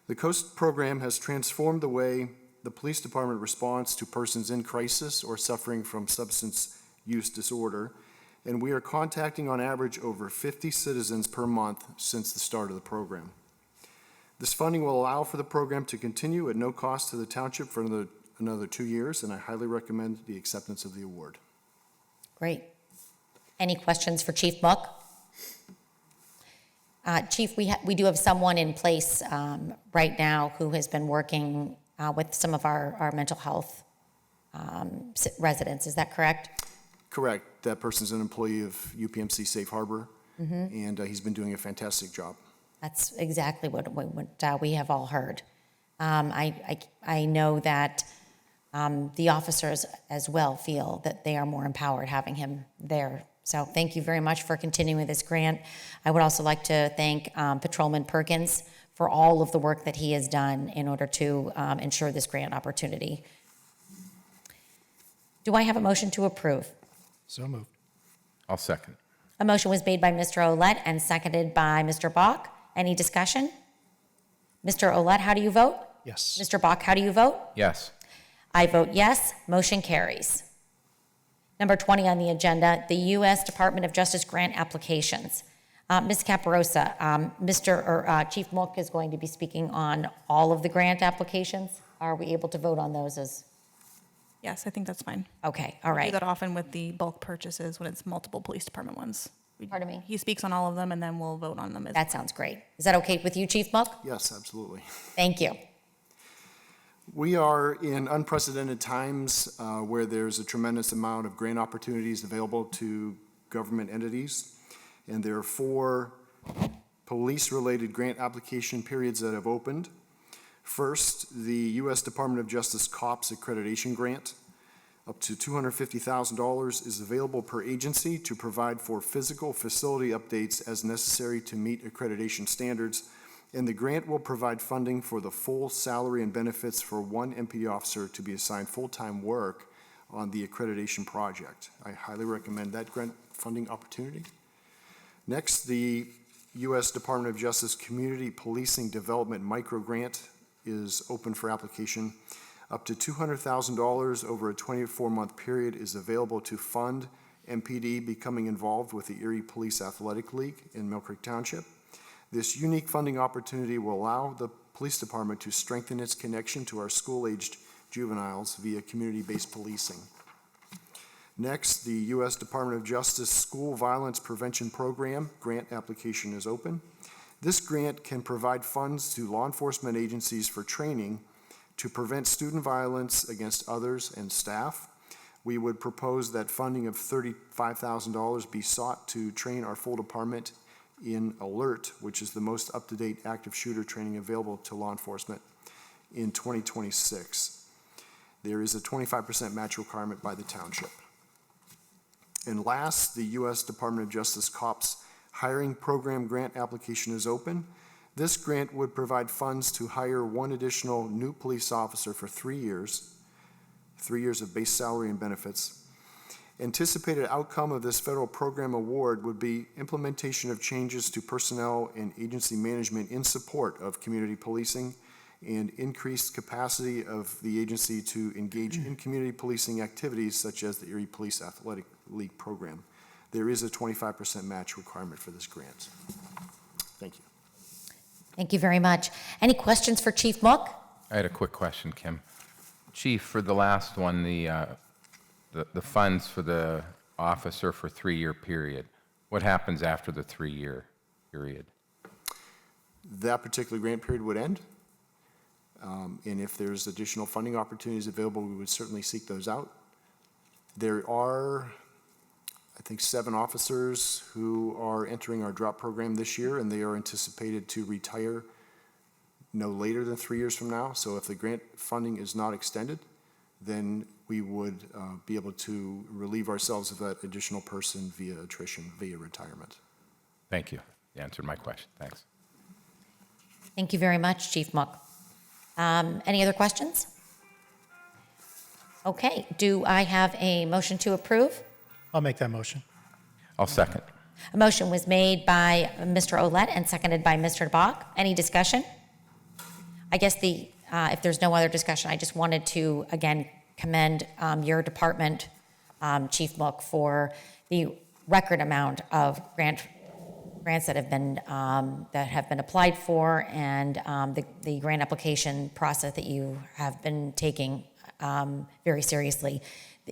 The COAST program has transformed the way the police department responds to persons in crisis or suffering from substance use disorder, and we are contacting on average over 50 citizens per month since the start of the program. This funding will allow for the program to continue at no cost to the township for another 2 years, and I highly recommend the acceptance of the award. Great. Any questions for Chief Mook? Chief, we do have someone in place right now who has been working with some of our mental health residents. Is that correct? Correct. That person's an employee of UPMC Safe Harbor, and he's been doing a fantastic job. That's exactly what we have all heard. I know that the officers as well feel that they are more empowered having him there. So thank you very much for continuing this grant. I would also like to thank Patrolman Perkins for all of the work that he has done in order to ensure this grant opportunity. Do I have a motion to approve? So moved. I'll second. A motion was made by Mr. Olet and seconded by Mr. Bach. Any discussion? Mr. Olet, how do you vote? Yes. Mr. Bach, how do you vote? Yes. I vote yes. Motion carries. Number 20 on the agenda, the U.S. Department of Justice grant applications. Ms. Caparosa, Chief Mook is going to be speaking on all of the grant applications. Are we able to vote on those as? Yes, I think that's fine. Okay, all We do right. that often with the bulk purchases when it's multiple police department ones. Pardon me? He speaks on all of them, and then we'll vote on them as That sounds great. Is that okay with you, Chief Mook? Yes, absolutely. Thank you. We are in unprecedented times where there's a tremendous amount of grant opportunities available to government entities, and there are 4 police-related grant application periods that have opened. First, the U.S. Department of Justice COPS Accreditation Grant. Up to $250,000 is available per agency to provide for physical facility updates as necessary to meet accreditation standards, and the grant will provide funding for the full salary and benefits for one MPD officer to be assigned full-time work on the accreditation project. I highly recommend that grant funding opportunity. Next, the U.S. Department of Justice Community Policing Development Micro Grant is open for application. Up to $200,000 over a 24-month period is available to fund MPD becoming involved with the Erie Police Athletic League in Mill Creek Township. This unique funding opportunity will allow the police department to strengthen its connection to our school-aged juveniles via community-based policing. Next, the U.S. Department of Justice School Violence Prevention Program grant application is open. This grant can provide funds to law enforcement agencies for training to prevent student violence against others and staff. We would propose that funding of $35,000 be sought to train our full department in ALERT, which is the most up-to-date active shooter training available to law enforcement in 2026. There is a 25% match requirement by the township. And last, the U.S. Department of Justice COPS Hiring Program grant application is open. This grant would provide funds to hire one additional new police officer for 3 years of base salary and benefits. Anticipated outcome of this federal program award would be implementation of changes to personnel and agency management in support of community policing and increased capacity of the agency to engage in community policing activities such as the Erie Police Athletic League program. There is a 25% match requirement for this grant. Thank you. Thank you very much. Any questions for Chief Mook? I had a quick question, Kim. Chief, for the last one, the funds for the officer for 3-year period, what happens after the 3-year period? That particular grant period would end. And if there's additional funding opportunities available, we would certainly seek those out. There are, I think, 7 officers who are entering our drop program this year, and they are anticipated to retire no later than 3 years from now. So if the grant funding is not extended, then we would be able to relieve ourselves of that additional person via attrition, via retirement. Thank you. You answered my question. Thanks. Thank you very much, Chief Mook. Any other questions? Okay, do I have a motion to approve? I'll make that motion. I'll second. A motion was made by Mr. Olet and seconded by Mr. Bach. Any discussion? I guess if there's no other discussion, I just wanted to, again, commend your department, Chief Mook, for the record amount of grants that have been applied for, and the grant application process that you have been taking very seriously.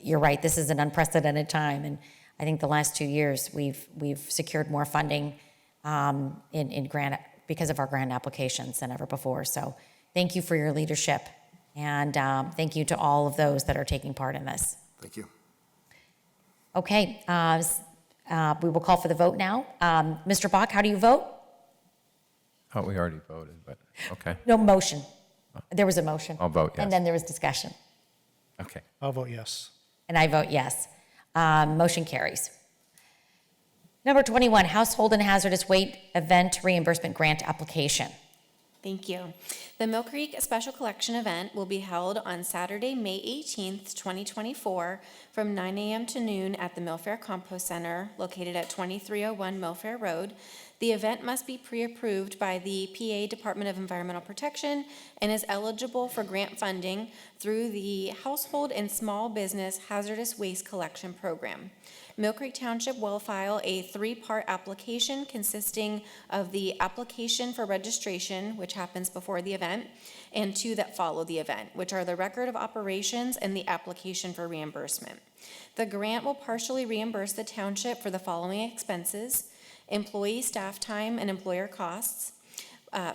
You're right, this is an unprecedented time, and I think the last 2 years we've secured more funding in grant because of our grant applications than ever before. So thank you for your leadership, and thank you to all of those that are taking part in this. Thank you. Okay, we will call for the vote now. Mr. Bach, how do you vote? Oh, we already voted, but okay. No motion. There was a motion. I'll vote yes. And then there was discussion. Okay. I'll vote yes. And I vote yes. Motion carries. Number 21, Household and Hazardous Waste Event Reimbursement Grant Application. Thank you. The Mill Creek Special Collection Event will be held on Saturday, May 18th, 2024, from 9 a.m. to noon at the Millfair Compost Center, located at 2301 Millfair Road. The event must be pre-approved by the PA Department of Environmental Protection and is eligible for grant funding through the Household and Small Business Hazardous Waste Collection Program. Mill Creek Township will file a 3-part application consisting of the application for registration, which happens before the event, and 2 that follow the event, which are the record of operations and the application for reimbursement. The grant will partially reimburse the township for the following expenses: employee staff time and employer costs,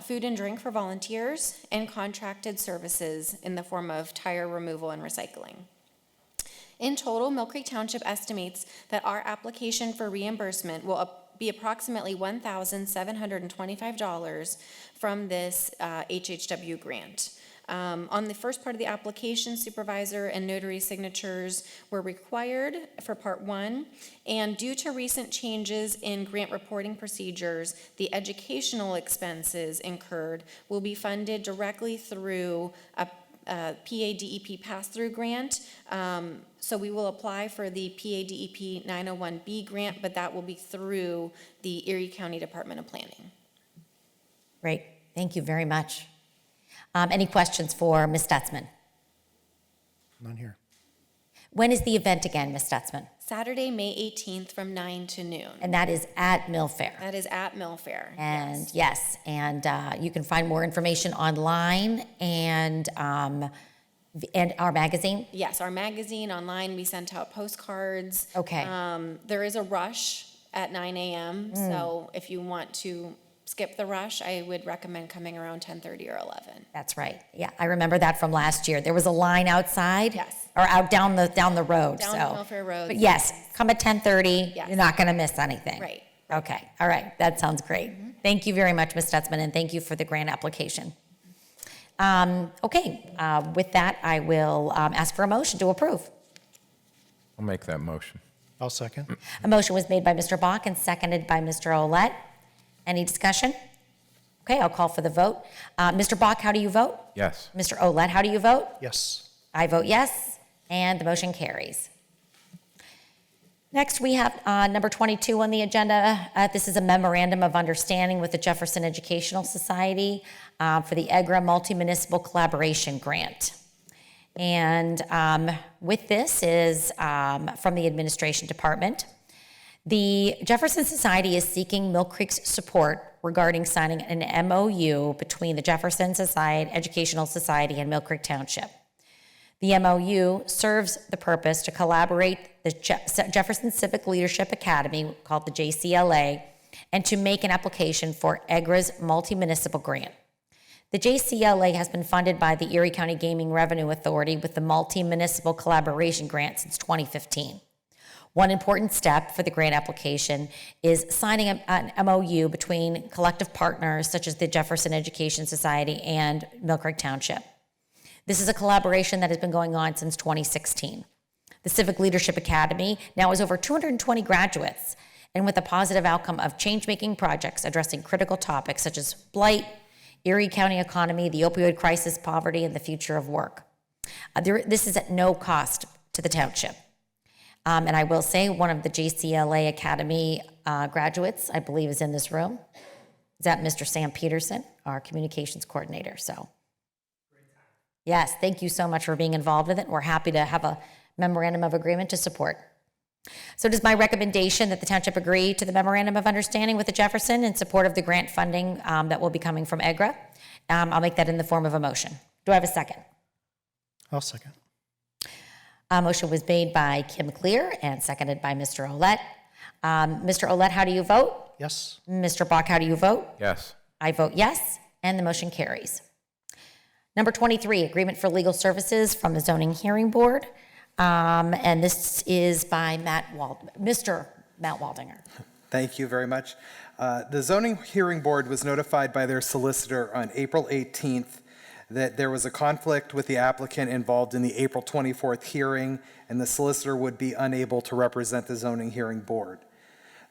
food and drink for volunteers, and contracted services in the form of tire removal and recycling. In total, Mill Creek Township estimates that our application for reimbursement will be approximately $1,725 from this HHW grant. On the first part of the application, supervisor and notary signatures were required for part 1, and due to recent changes in grant reporting procedures, the educational expenses incurred will be funded directly through a PADEP pass-through grant. So we will apply for the PADEP 901B grant, but that will be through the Erie County Department of Planning. Great, thank you very much. Any questions for Ms. Stutzman? None here. When is the event again, Ms. Stutzman? Saturday, May 18th from 9 to noon. And that is at Millfair. That is at Millfair. And yes, and you can find more information online and our magazine. Yes, our magazine online. We sent out postcards. Okay. There is a rush at 9 a.m. So if you want to skip the rush, I would recommend coming around 10:30 or 11. That's right. Yeah, I remember that from last year. There was a line outside. Yes. Or out down the road. Down so. Millfair Road. But yes, come at 10:30. Yes. You're not going to miss anything. Right. Okay. All right. That sounds great. Thank you very much, Ms. Stutzman, and thank you for the grant application. With that, I will ask for a motion to approve. I'll make that motion. I'll second. A motion was made by Mr. Bach and seconded by Mr. Olet. Any discussion? Okay, I'll call for the vote. Mr. Bach, how do you vote? Yes. Mr. Olet, how do you vote? Yes. I vote yes, and the motion carries. Next, we have number 22 on the agenda. This is a memorandum of understanding with the Jefferson Educational Society for the EGRA Multi-Municipal Collaboration Grant. And with this is from the Administration Department. The Jefferson Society is seeking Mill Creek's support regarding signing an MOU between the Jefferson Educational Society and Mill Creek Township. The MOU serves the purpose to collaborate the Jefferson Civic Leadership Academy, called the JCLA, and to make an application for EGRA's multi-municipal grant. The JCLA has been funded by the Erie County Gaming Revenue Authority with the multi-municipal collaboration grant since 2015. One important step for the grant application is signing an MOU between collective partners such as the Jefferson Education Society and Mill Creek Township. This is a collaboration that has been going on since 2016. The Civic Leadership Academy now has over 220 graduates, and with a positive outcome of change-making projects addressing critical topics such as blight, Erie County economy, the opioid crisis, poverty, and the future of work. This is at no cost to the township. And I will say one of the JCLA Academy graduates, I believe, is in this room. Is that Mr. Sam Peterson, our communications coordinator? So, yes, thank you so much for being involved with it. We're happy to have a memorandum of agreement to support. So it is my recommendation that the township agree to the memorandum of understanding with the Jefferson in support of the grant funding that will be coming from EGRA. I'll make that in the form of a motion. Do I have a second? I'll second. A motion was made by Kim Clear and seconded by Mr. Olet. Mr. Olet, how do you vote? Yes. Mr. Bach, how do you vote? Yes. I vote yes, and the motion carries. Number 23, agreement for legal services from the Zoning Hearing Board. And this is by Mr. Matt Waldinger. Thank you very much. The Zoning Hearing Board was notified by their solicitor on April 18th that there was a conflict with the applicant involved in the April 24th hearing, and the solicitor would be unable to represent the Zoning Hearing Board.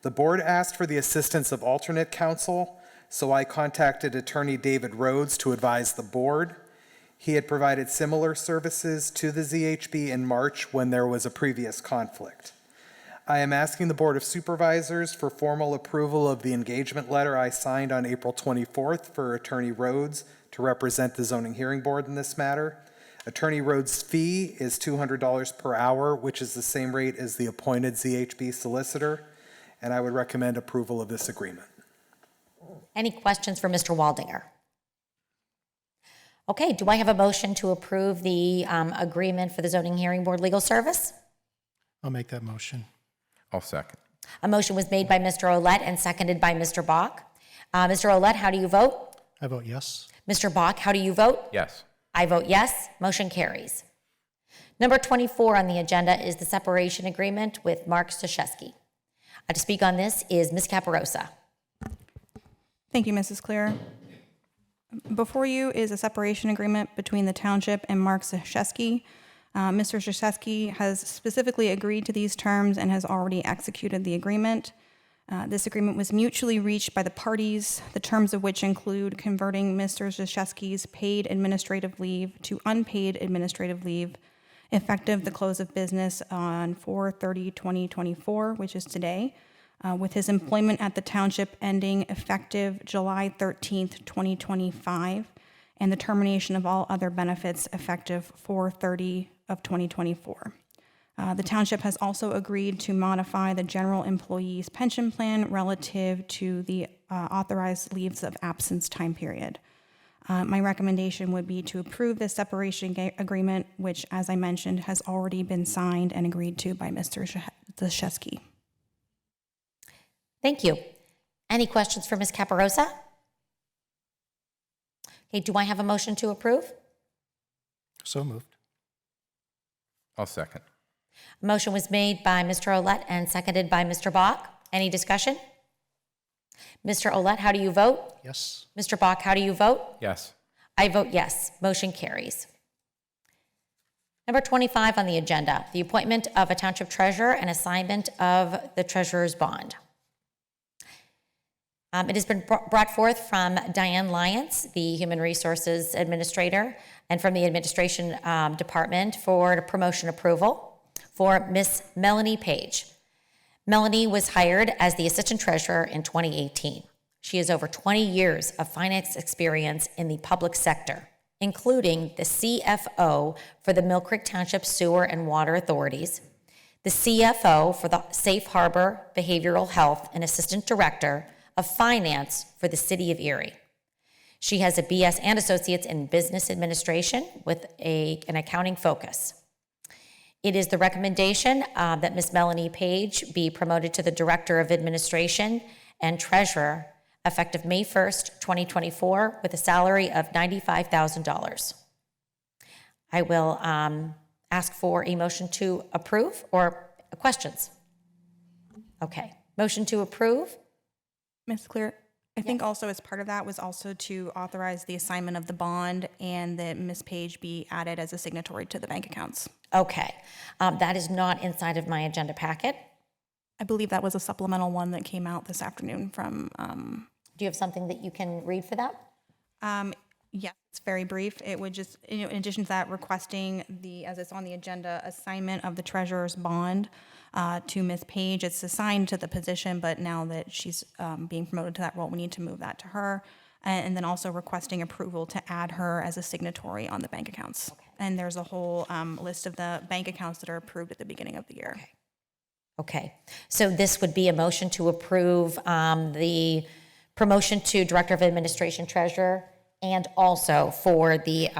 The board asked for the assistance of alternate counsel, so I contacted attorney David Rhodes to advise the board. He had provided similar services to the ZHB in March when there was a previous conflict. I am asking the Board of Supervisors for formal approval of the engagement letter I signed on April 24th for Attorney Rhodes to represent the Zoning Hearing Board in this matter. Attorney Rhodes' fee is $200 per hour, which is the same rate as the appointed ZHB solicitor, and I would recommend approval of this agreement. Any questions for Mr. Waldinger? Okay, do I have a motion to approve the agreement for the Zoning Hearing Board legal service? I'll make that motion. I'll second. A motion was made by Mr. Olet and seconded by Mr. Bach. Mr. Olet, how do you vote? I vote yes. Mr. Bach, how do you vote? Yes. I vote yes. Motion carries. Number 24 on the agenda is the separation agreement with Mark Staszewski. To speak on this is Ms. Caparosa. Thank you, Mrs. Clear. Before you is a separation agreement between the township and Mark Staszewski. Mr. Staszewski has specifically agreed to these terms and has already executed the agreement. This agreement was mutually reached by the parties, the terms of which include converting Mr. Staszewski's paid administrative leave to unpaid administrative leave, effective the close of business on 4/30/2024, which is today, with his employment at the township ending effective July 13th, 2025, and the termination of all other benefits effective 4/30/2024. The township has also agreed to modify the general employee's pension plan relative to the authorized leaves of absence time period. My recommendation would be to approve this separation agreement, which, as I mentioned, has already been signed and agreed to by Mr. Staszewski. Thank you. Any questions for Ms. Caparosa? Okay, do I have a motion to approve? So moved. I'll second. A motion was made by Mr. Olet and seconded by Mr. Bach. Any discussion? Mr. Olet, how do you vote? Yes. Mr. Bach, how do you vote? Yes. I vote yes. Motion carries. Number 25 on the agenda, the appointment of a township treasurer and assignment of the treasurer's bond. It has been brought forth from Diane Lyons, the Human Resources Administrator, and from the Administration Department for promotion approval for Miss Melanie Page. Melanie was hired as the Assistant Treasurer in 2018. She has over 20 years of finance experience in the public sector, including the CFO for the Mill Creek Township Sewer and Water Authorities, the CFO for the Safe Harbor Behavioral Health and Assistant Director of Finance for the City of Erie. She has a BS and Associates in Business Administration with an accounting focus. It is the recommendation that Ms. Melanie Page be promoted to the Director of Administration and Treasurer effective May 1st, 2024, with a salary of $95,000. I will ask for a motion to approve or questions. Okay, motion to approve. Ms. Clear, I think also as part of that was also to authorize the assignment of the bond and that Ms. Page be added as a signatory to the bank accounts. Okay, that is not inside of my agenda packet. I believe that was a supplemental one that came out this afternoon from. Do you have something that you can read for that? Yes, it's very brief. It would just, in addition to that, requesting the, as it's on the agenda, assignment of the treasurer's bond to Ms. Page. It's assigned to the position, but now that she's being promoted to that role, we need to move that to her. And then also requesting approval to add her as a signatory on the bank accounts. Okay. And there's a whole list of the bank accounts that are approved at the beginning of the year. Okay, so this would be a motion to approve the promotion to Director of Administration Treasurer and also for the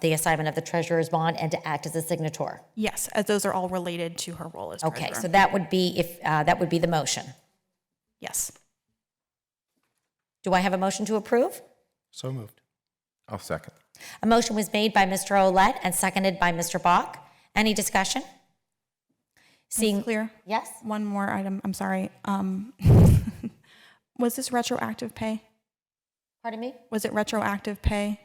assignment of the treasurer's bond and to act as a signator. Yes, as those are all related to her role as treasurer. Okay, so that would be that would be the motion. Yes. Do I have a motion to approve? So moved. I'll second. A motion was made by Mr. Olet and seconded by Mr. Bach. Any discussion? Seeing clear? Yes. One more item. I'm sorry. Was this retroactive pay? Pardon me? Was it retroactive pay?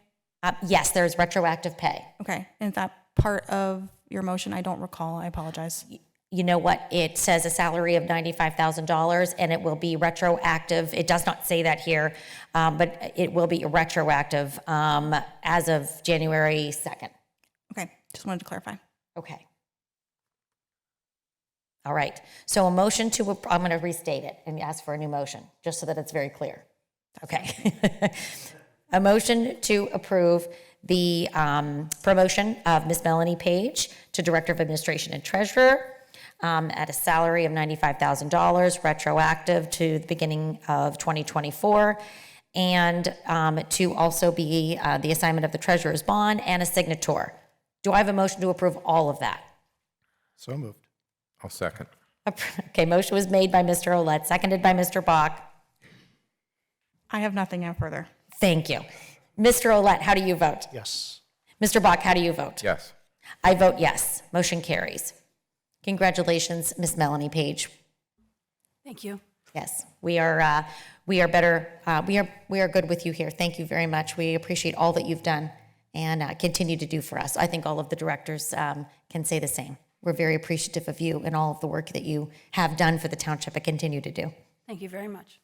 Yes, there's retroactive pay. Okay. Is that part of your motion? I don't recall. I apologize. You know what? It says a salary of $95,000 and it will be retroactive. It does not say that here, but it will be retroactive as of January 2nd. Okay. Just wanted to clarify. Okay. All right. So a motion to, I'm going to restate it and ask for a new motion, just so that it's very clear. Okay. A motion to approve the promotion of Ms. Melanie Page to Director of Administration and Treasurer at a salary of $95,000, retroactive to the beginning of 2024, and to also be the assignment of the treasurer's bond and a signator. Do I have a motion to approve all of that? So moved. I'll second. Okay, motion was made by Mr. Olet, seconded by Mr. Bach. I have nothing now further. Thank you. Mr. Olet, how do you vote? Yes. Mr. Bach, how do you vote? Yes. I vote yes. Motion carries. Congratulations, Ms. Melanie Page. Thank you. Yes, we are better. We are good with you here. Thank you very much. We appreciate all that you've done and continue to do for us. I think all of the directors can say the same. We're very appreciative of you and all of the work that you have done for the township and continue to do. Thank you very much.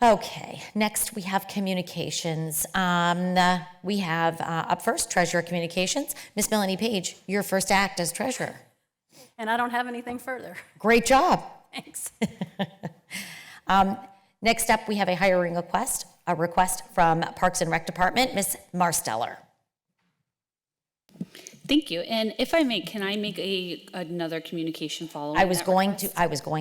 Okay, next we have communications. We have up first, Treasurer Communications. Ms. Melanie Page, your first act as treasurer. And I don't have anything further. Great job. Thanks. Next up, we have a hiring request from Parks and Rec Department, Ms. Marsteller. Thank you. And if I may, can I make another communication follow-up? I was going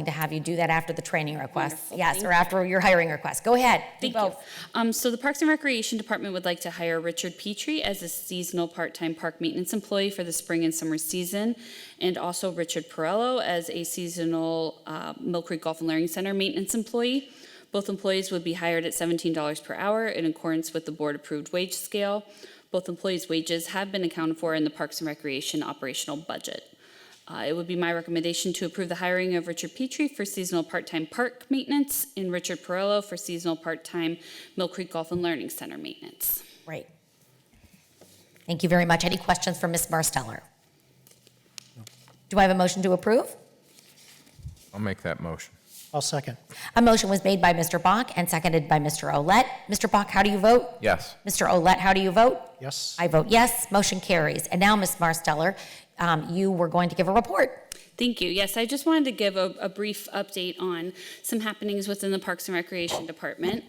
to have you do that after the training request. Wonderful. Yes, Thank or after your hiring request. Go ahead. Thank you. So the Parks and Recreation Department would like to hire Richard Petrie as a seasonal part-time park maintenance employee for the spring and summer season, and also Richard Perello as a seasonal Mill Creek Golf and Learning Center maintenance employee. Both employees would be hired at $17 per hour in accordance with the board-approved wage scale. Both employees' wages have been accounted for in the Parks and Recreation operational budget. It would be my recommendation to approve the hiring of Richard Petrie for seasonal part-time park maintenance and Richard Perillo for seasonal part-time Mill Creek Golf and Learning Center maintenance. Great. Thank you very much. Any questions for Ms. Marsteller? Do I have a motion to approve? I'll make that motion. I'll second. A motion was made by Mr. Bach and seconded by Mr. Olet. Mr. Bach, how do you vote? Yes. Mr. Olet, how do you vote? Yes. I vote yes. Motion carries. And now, Ms. Marsteller, you were going to give a report. Thank you. Yes, I just wanted to give a brief update on some happenings within the Parks and Recreation Department.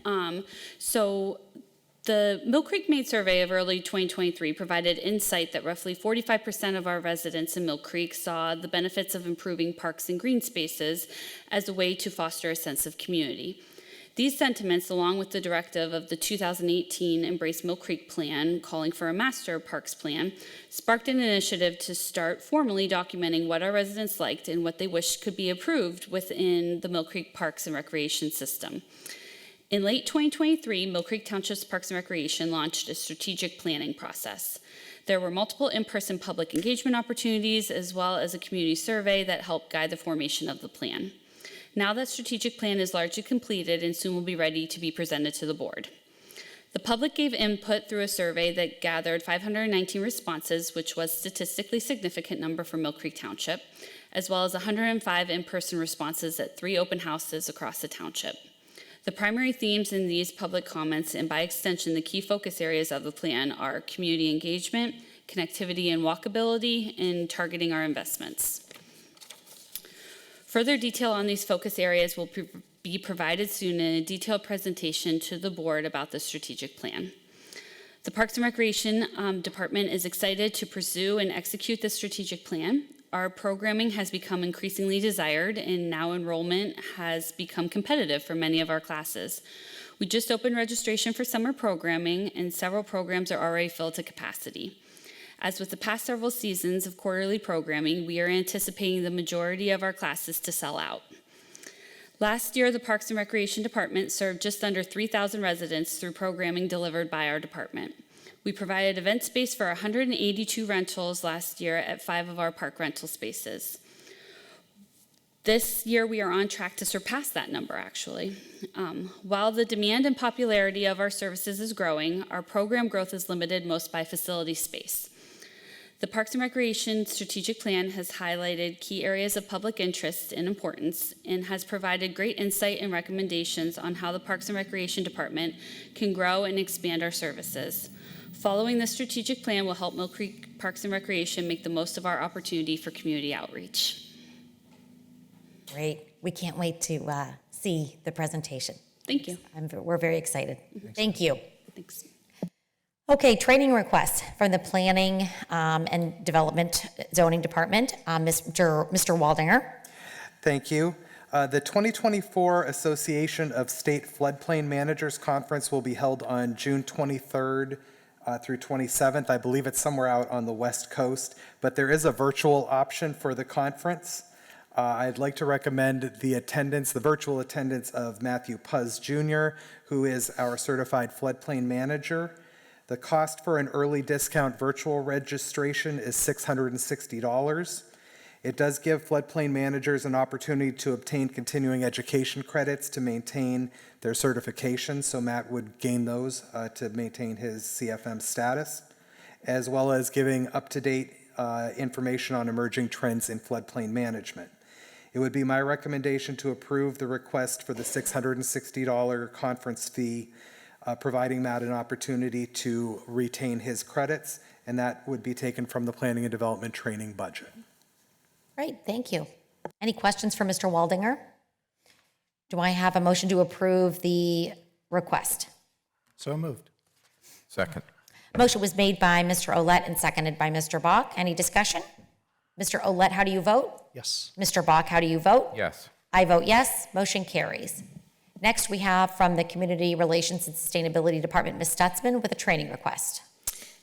The Mill Creek Maid Survey of early 2023 provided insight that roughly 45% of our residents in Mill Creek saw the benefits of improving parks and green spaces as a way to foster a sense of community. These sentiments, along with the directive of the 2018 Embrace Mill Creek Plan calling for a master parks plan, sparked an initiative to start formally documenting what our residents liked and what they wished could be improved within the Mill Creek Parks and Recreation system. In late 2023, Mill Creek Township's Parks and Recreation launched a strategic planning process. There were multiple in-person public engagement opportunities as well as a community survey that helped guide the formation of the plan. Now that strategic plan is largely completed and soon will be ready to be presented to the board. The public gave input through a survey that gathered 519 responses, which was a statistically significant number for Mill Creek Township, as well as 105 in-person responses at 3 open houses across the township. The primary themes in these public comments, and by extension, the key focus areas of the plan are community engagement, connectivity and walkability, and targeting our investments. Further detail on these focus areas will be provided soon in a detailed presentation to the board about the strategic plan. The Parks and Recreation Department is excited to pursue and execute the strategic plan. Our programming has become increasingly desired, and now enrollment has become competitive for many of our classes. We just opened registration for summer programming, and several programs are already filled to capacity. As with the past several seasons of quarterly programming, we are anticipating the majority of our classes to sell out. Last year, the Parks and Recreation Department served just under 3,000 residents through programming delivered by our department. We provided event space for 182 rentals last year at 5 of our park rental spaces. This year, we are on track to surpass that number, actually. While the demand and popularity of our services is growing, our program growth is limited most by facility space. The Parks and Recreation Strategic Plan has highlighted key areas of public interest and importance and has provided great insight and recommendations on how the Parks and Recreation Department can grow and expand our services. Following the strategic plan will help Mill Creek Parks and Recreation make the most of our opportunity for community outreach. Great. We can't wait to see the presentation. Thank you. We're very excited. Thank you. Thanks. Okay, training requests from the Planning and Development Zoning Department. Mr. Waldinger. Thank you. The 2024 Association of State Floodplain Managers Conference will be held on June 23rd through 27th. I believe it's somewhere out on the West Coast, but there is a virtual option for the conference. I'd like to recommend the virtual attendance of Matthew Puz Jr., who is our certified floodplain manager. The cost for an early discount virtual registration is $660. It does give floodplain managers an opportunity to obtain continuing education credits to maintain their certification, so Matt would gain those to maintain his CFM status, as well as giving up-to-date information on emerging trends in floodplain management. It would be my recommendation to approve the request for the $660 conference fee, providing Matt an opportunity to retain his credits, and that would be taken from the Planning and Development training budget. Great, thank you. Any questions for Mr. Waldinger? Do I have a motion to approve the request? So moved. Second. Motion was made by Mr. Olet and seconded by Mr. Bach. Any discussion? Mr. Olet, how do you vote? Yes. Mr. Bach, how do you vote? Yes. I vote yes. Motion carries. Next, we have from the Community Relations and Sustainability Department, Ms. Stutzman, with a training request.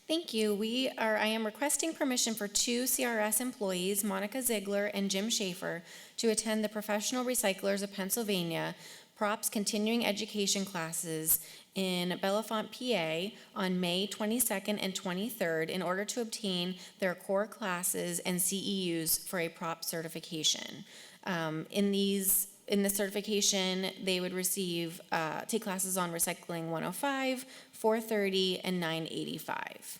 Thank you. I am requesting permission for 2 CRS employees, Monica Ziegler and Jim Schaefer, to attend the Professional Recyclers of Pennsylvania PROPS continuing education classes in Bellefonte, PA on May 22nd and 23rd in order to obtain their core classes and CEUs for a prop certification. In the certification, they would receive, take classes on Recycling 105, 430, and 985.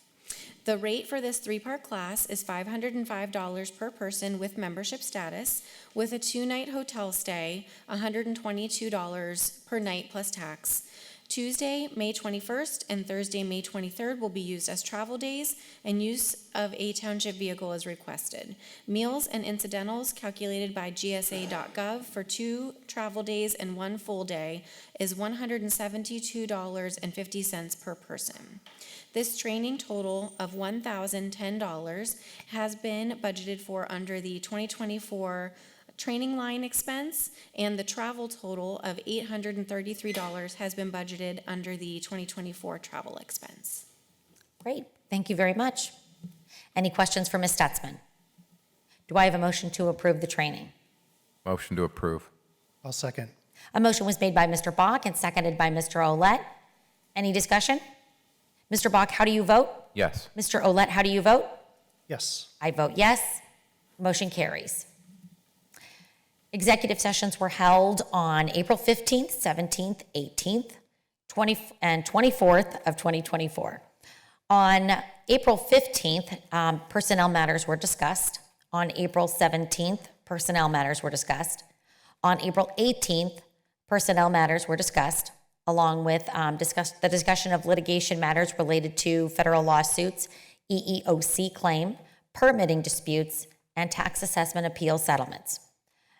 The rate for this 3-part class is $505 per person with membership status, with a 2-night hotel stay, $122 per night plus tax. Tuesday, May 21st and Thursday, May 23rd will be used as travel days, and use of a township vehicle is requested. Meals and incidentals calculated by gsa.gov for 2 travel days and 1 full day is $172.50 per person. This training total of $1,010 has been budgeted for under the 2024 training line expense, and the travel total of $833 has been budgeted under the 2024 travel expense. Great, thank you very much. Any questions for Ms. Stutzman? Do I have a motion to approve the training? Motion to approve. I'll second. A motion was made by Mr. Bach and seconded by Mr. Olet. Any discussion? Mr. Bach, how do you vote? Yes. Mr. Olet, how do you vote? Yes. I vote yes. Motion carries. Executive sessions were held on April 15th, 17th, 18th, and 24th of 2024. On April 15th, personnel matters were discussed. On April 17th, personnel matters were discussed. On April 18th, personnel matters were discussed, along with the discussion of litigation matters related to federal lawsuits, EEOC claim, permitting disputes, and tax assessment appeal settlements,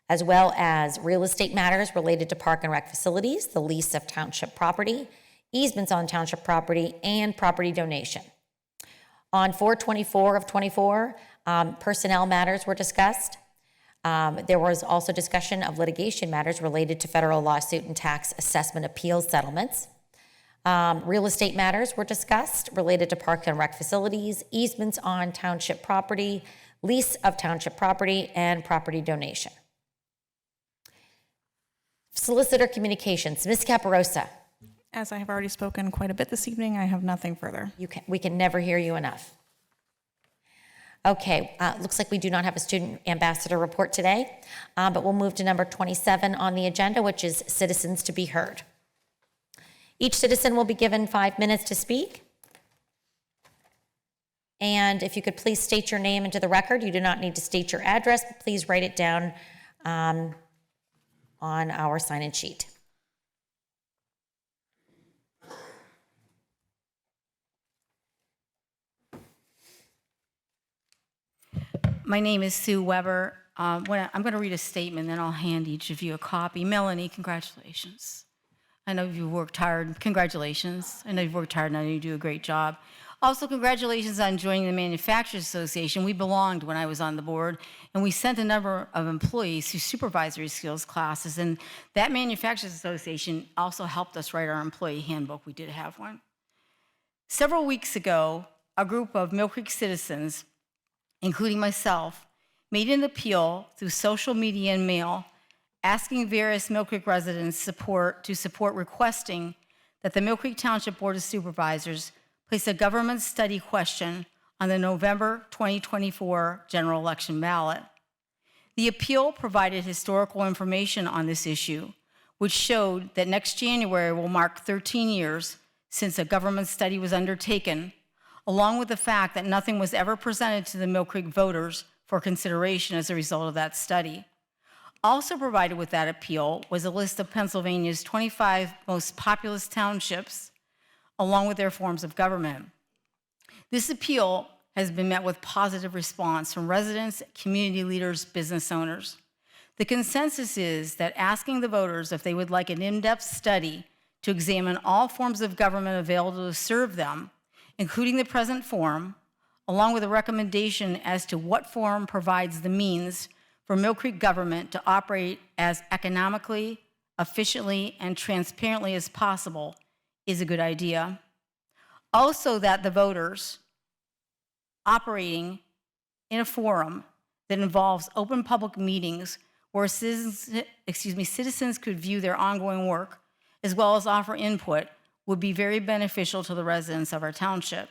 as well as real estate matters related to park and rec facilities, the lease of township property, easements on township property, and property donation. On 4/24 of 24, personnel matters were discussed. There was also discussion of litigation matters related to federal lawsuit and tax assessment appeal settlements. Real estate matters were discussed related to park and rec facilities, easements on township property, lease of township property, and property donation. Solicitor communications, Ms. Caparosa. As I have already spoken quite a bit this evening, I have nothing further. We can never hear you enough. Okay, looks like we do not have a student ambassador report today, but we'll move to number 27 on the agenda, which is citizens to be heard. Each citizen will be given 5 minutes to speak. And if you could please state your name into the record. You do not need to state your address, but please write it down on our sign-in sheet. My name is Sue Weber. I'm going to read a statement, then I'll hand each of you a copy. Melanie, congratulations. I know you've worked hard. Congratulations. I know you've worked hard, and I know you do a great job. Also, congratulations on joining the Manufacturers Association. We belonged when I was on the board, and we sent a number of employees through supervisory skills classes, and that Manufacturers Association also helped us write our employee handbook. We did have one. Several weeks ago, a group of Mill Creek citizens, including myself, made an appeal through social media and mail, asking various Mill Creek residents to support requesting that the Mill Creek Township Board of Supervisors place a government study question on the November 2024 general election ballot. The appeal provided historical information on this issue, which showed that next January will mark 13 years since a government study was undertaken, along with the fact that nothing was ever presented to the Mill Creek voters for consideration as a result of that study. Also provided with that appeal was a list of Pennsylvania's 25 most populous townships, along with their forms of government. This appeal has been met with positive response from residents, community leaders, business owners. The consensus is that asking the voters if they would like an in-depth study to examine all forms of government available to serve them, including the present form, along with a recommendation as to what form provides the means for Mill Creek government to operate as economically, efficiently, and transparently as possible, is a good idea. Also, that the voters operating in a forum that involves open public meetings where citizens could view their ongoing work, as well as offer input, would be very beneficial to the residents of our township.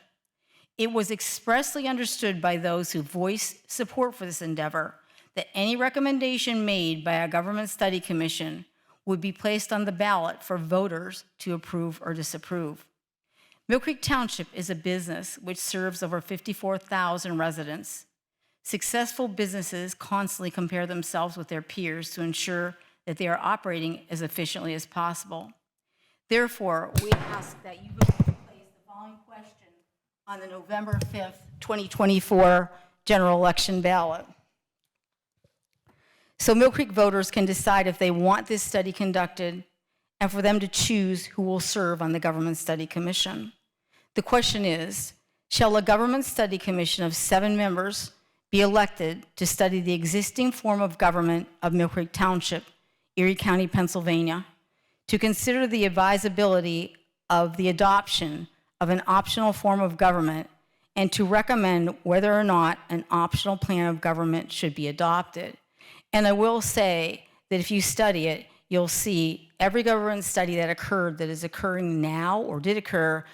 It was expressly understood by those who voiced support for this endeavor that any recommendation made by a government study commission would be placed on the ballot for voters to approve or disapprove. Mill Creek Township is a business which serves over 54,000 residents. Successful businesses constantly compare themselves with their peers to ensure that they are operating as efficiently as possible. Therefore, we ask that you vote to place the following question on the November 5th, 2024 general election ballot. So Mill Creek voters can decide if they want this study conducted and for them to choose who will serve on the Government Study Commission. The question is, shall a Government Study Commission of 7 members be elected to study the existing form of government of Mill Creek Township, Erie County, Pennsylvania, to consider the advisability of the adoption of an optional form of government and to recommend whether or not an optional plan of government should be adopted? And I will say that if you study it, you'll see every government study that occurred, that is occurring now or did occur,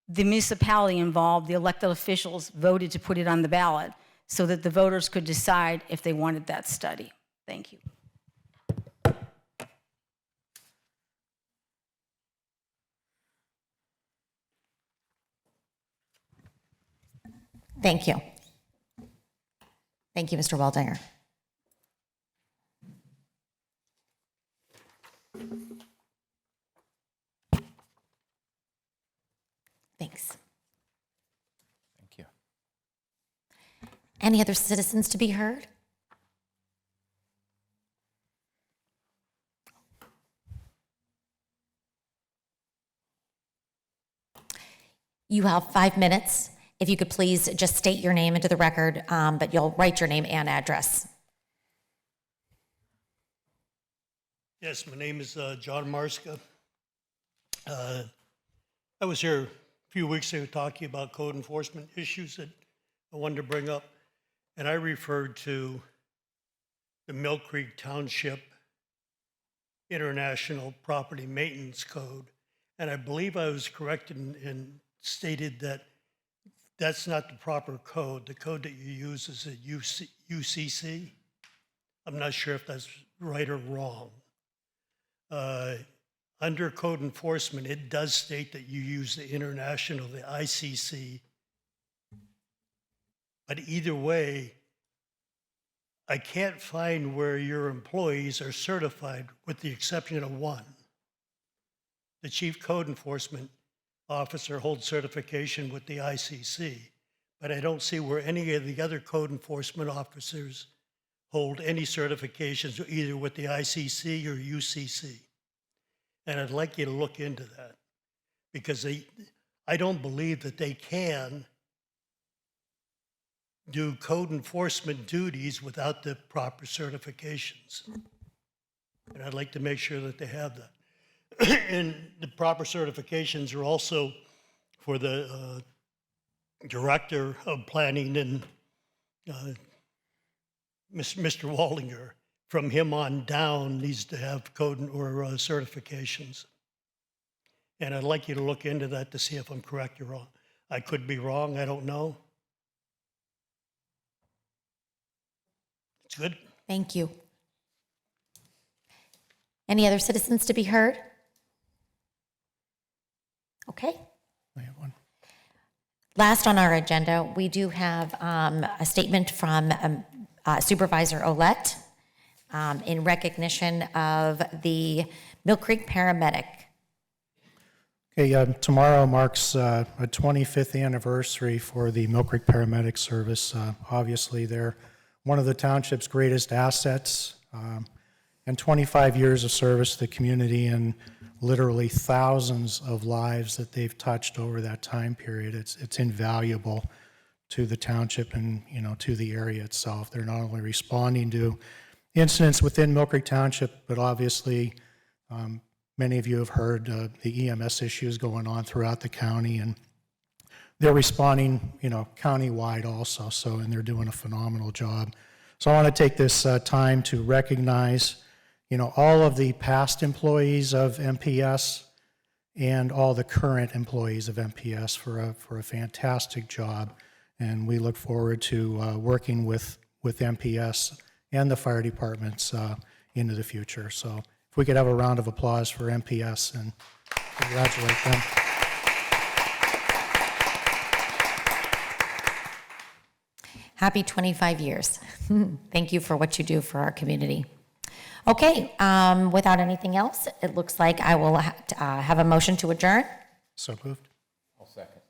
the municipality involved, the elected officials voted to put it on the ballot so that the voters could decide if they wanted that study. Thank you. Thank you. Thank you, Mr. Waldinger. Thanks. Thank you. Any other citizens to be heard? You have 5 minutes. If you could please just state your name into the record, but you'll write your name and address. Yes, my name is John Marska. I was here a few weeks ago talking about code enforcement issues that I wanted to bring up, and I referred to the Mill Creek Township International Property Maintenance Code, and I believe I was corrected and stated that that's not the proper code. The code that you use is a UCC. I'm not sure if that's right or wrong. Under code enforcement, it does state that you use the international, the ICC. But either way, I can't find where your employees are certified with the exception of one. The chief code enforcement officer holds certification with the ICC, but I don't see where any of the other code enforcement officers hold any certifications either with the ICC or UCC. And I'd like you to look into that because I don't believe that they can do code enforcement duties without the proper certifications. And I'd like to make sure that they have that. And the proper certifications are also for the director of planning and Mr. Waldinger. From him on down needs to have code or certifications. And I'd like you to look into that to see if I'm correct or wrong. I could be wrong, I don't know. It's good. Thank you. Any other citizens to be heard? Okay. I have one. Last on our agenda, we do have a statement from Supervisor Ouellette in recognition of the Mill Creek paramedic. Okay, tomorrow marks a 25th anniversary for the Mill Creek Paramedic Service. Obviously, they're one of the township's greatest assets, and 25 years of service to the community and literally thousands of lives that they've touched over that time period. It's invaluable to the township and, to the area itself. They're not only responding to incidents within Mill Creek Township, but obviously many of you have heard the EMS issues going on throughout the county, and they're responding, countywide also, and they're doing a phenomenal job. So I want to take this time to recognize, all of the past employees of MPS and all the current employees of MPS for a fantastic job. And we look forward to working with MPS and the fire departments into the future. So if we could have a round of applause for MPS and congratulate them. Happy 25 years. Thank you for what you do for our community. Okay, without anything else, it looks like I will have a motion to adjourn. So moved. I'll second.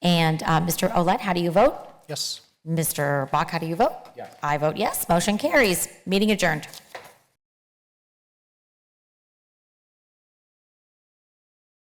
And Mr. Olet, how do you vote? Yes. Mr. Bach, how do you vote? Yes. I vote yes. Motion carries. Meeting adjourned.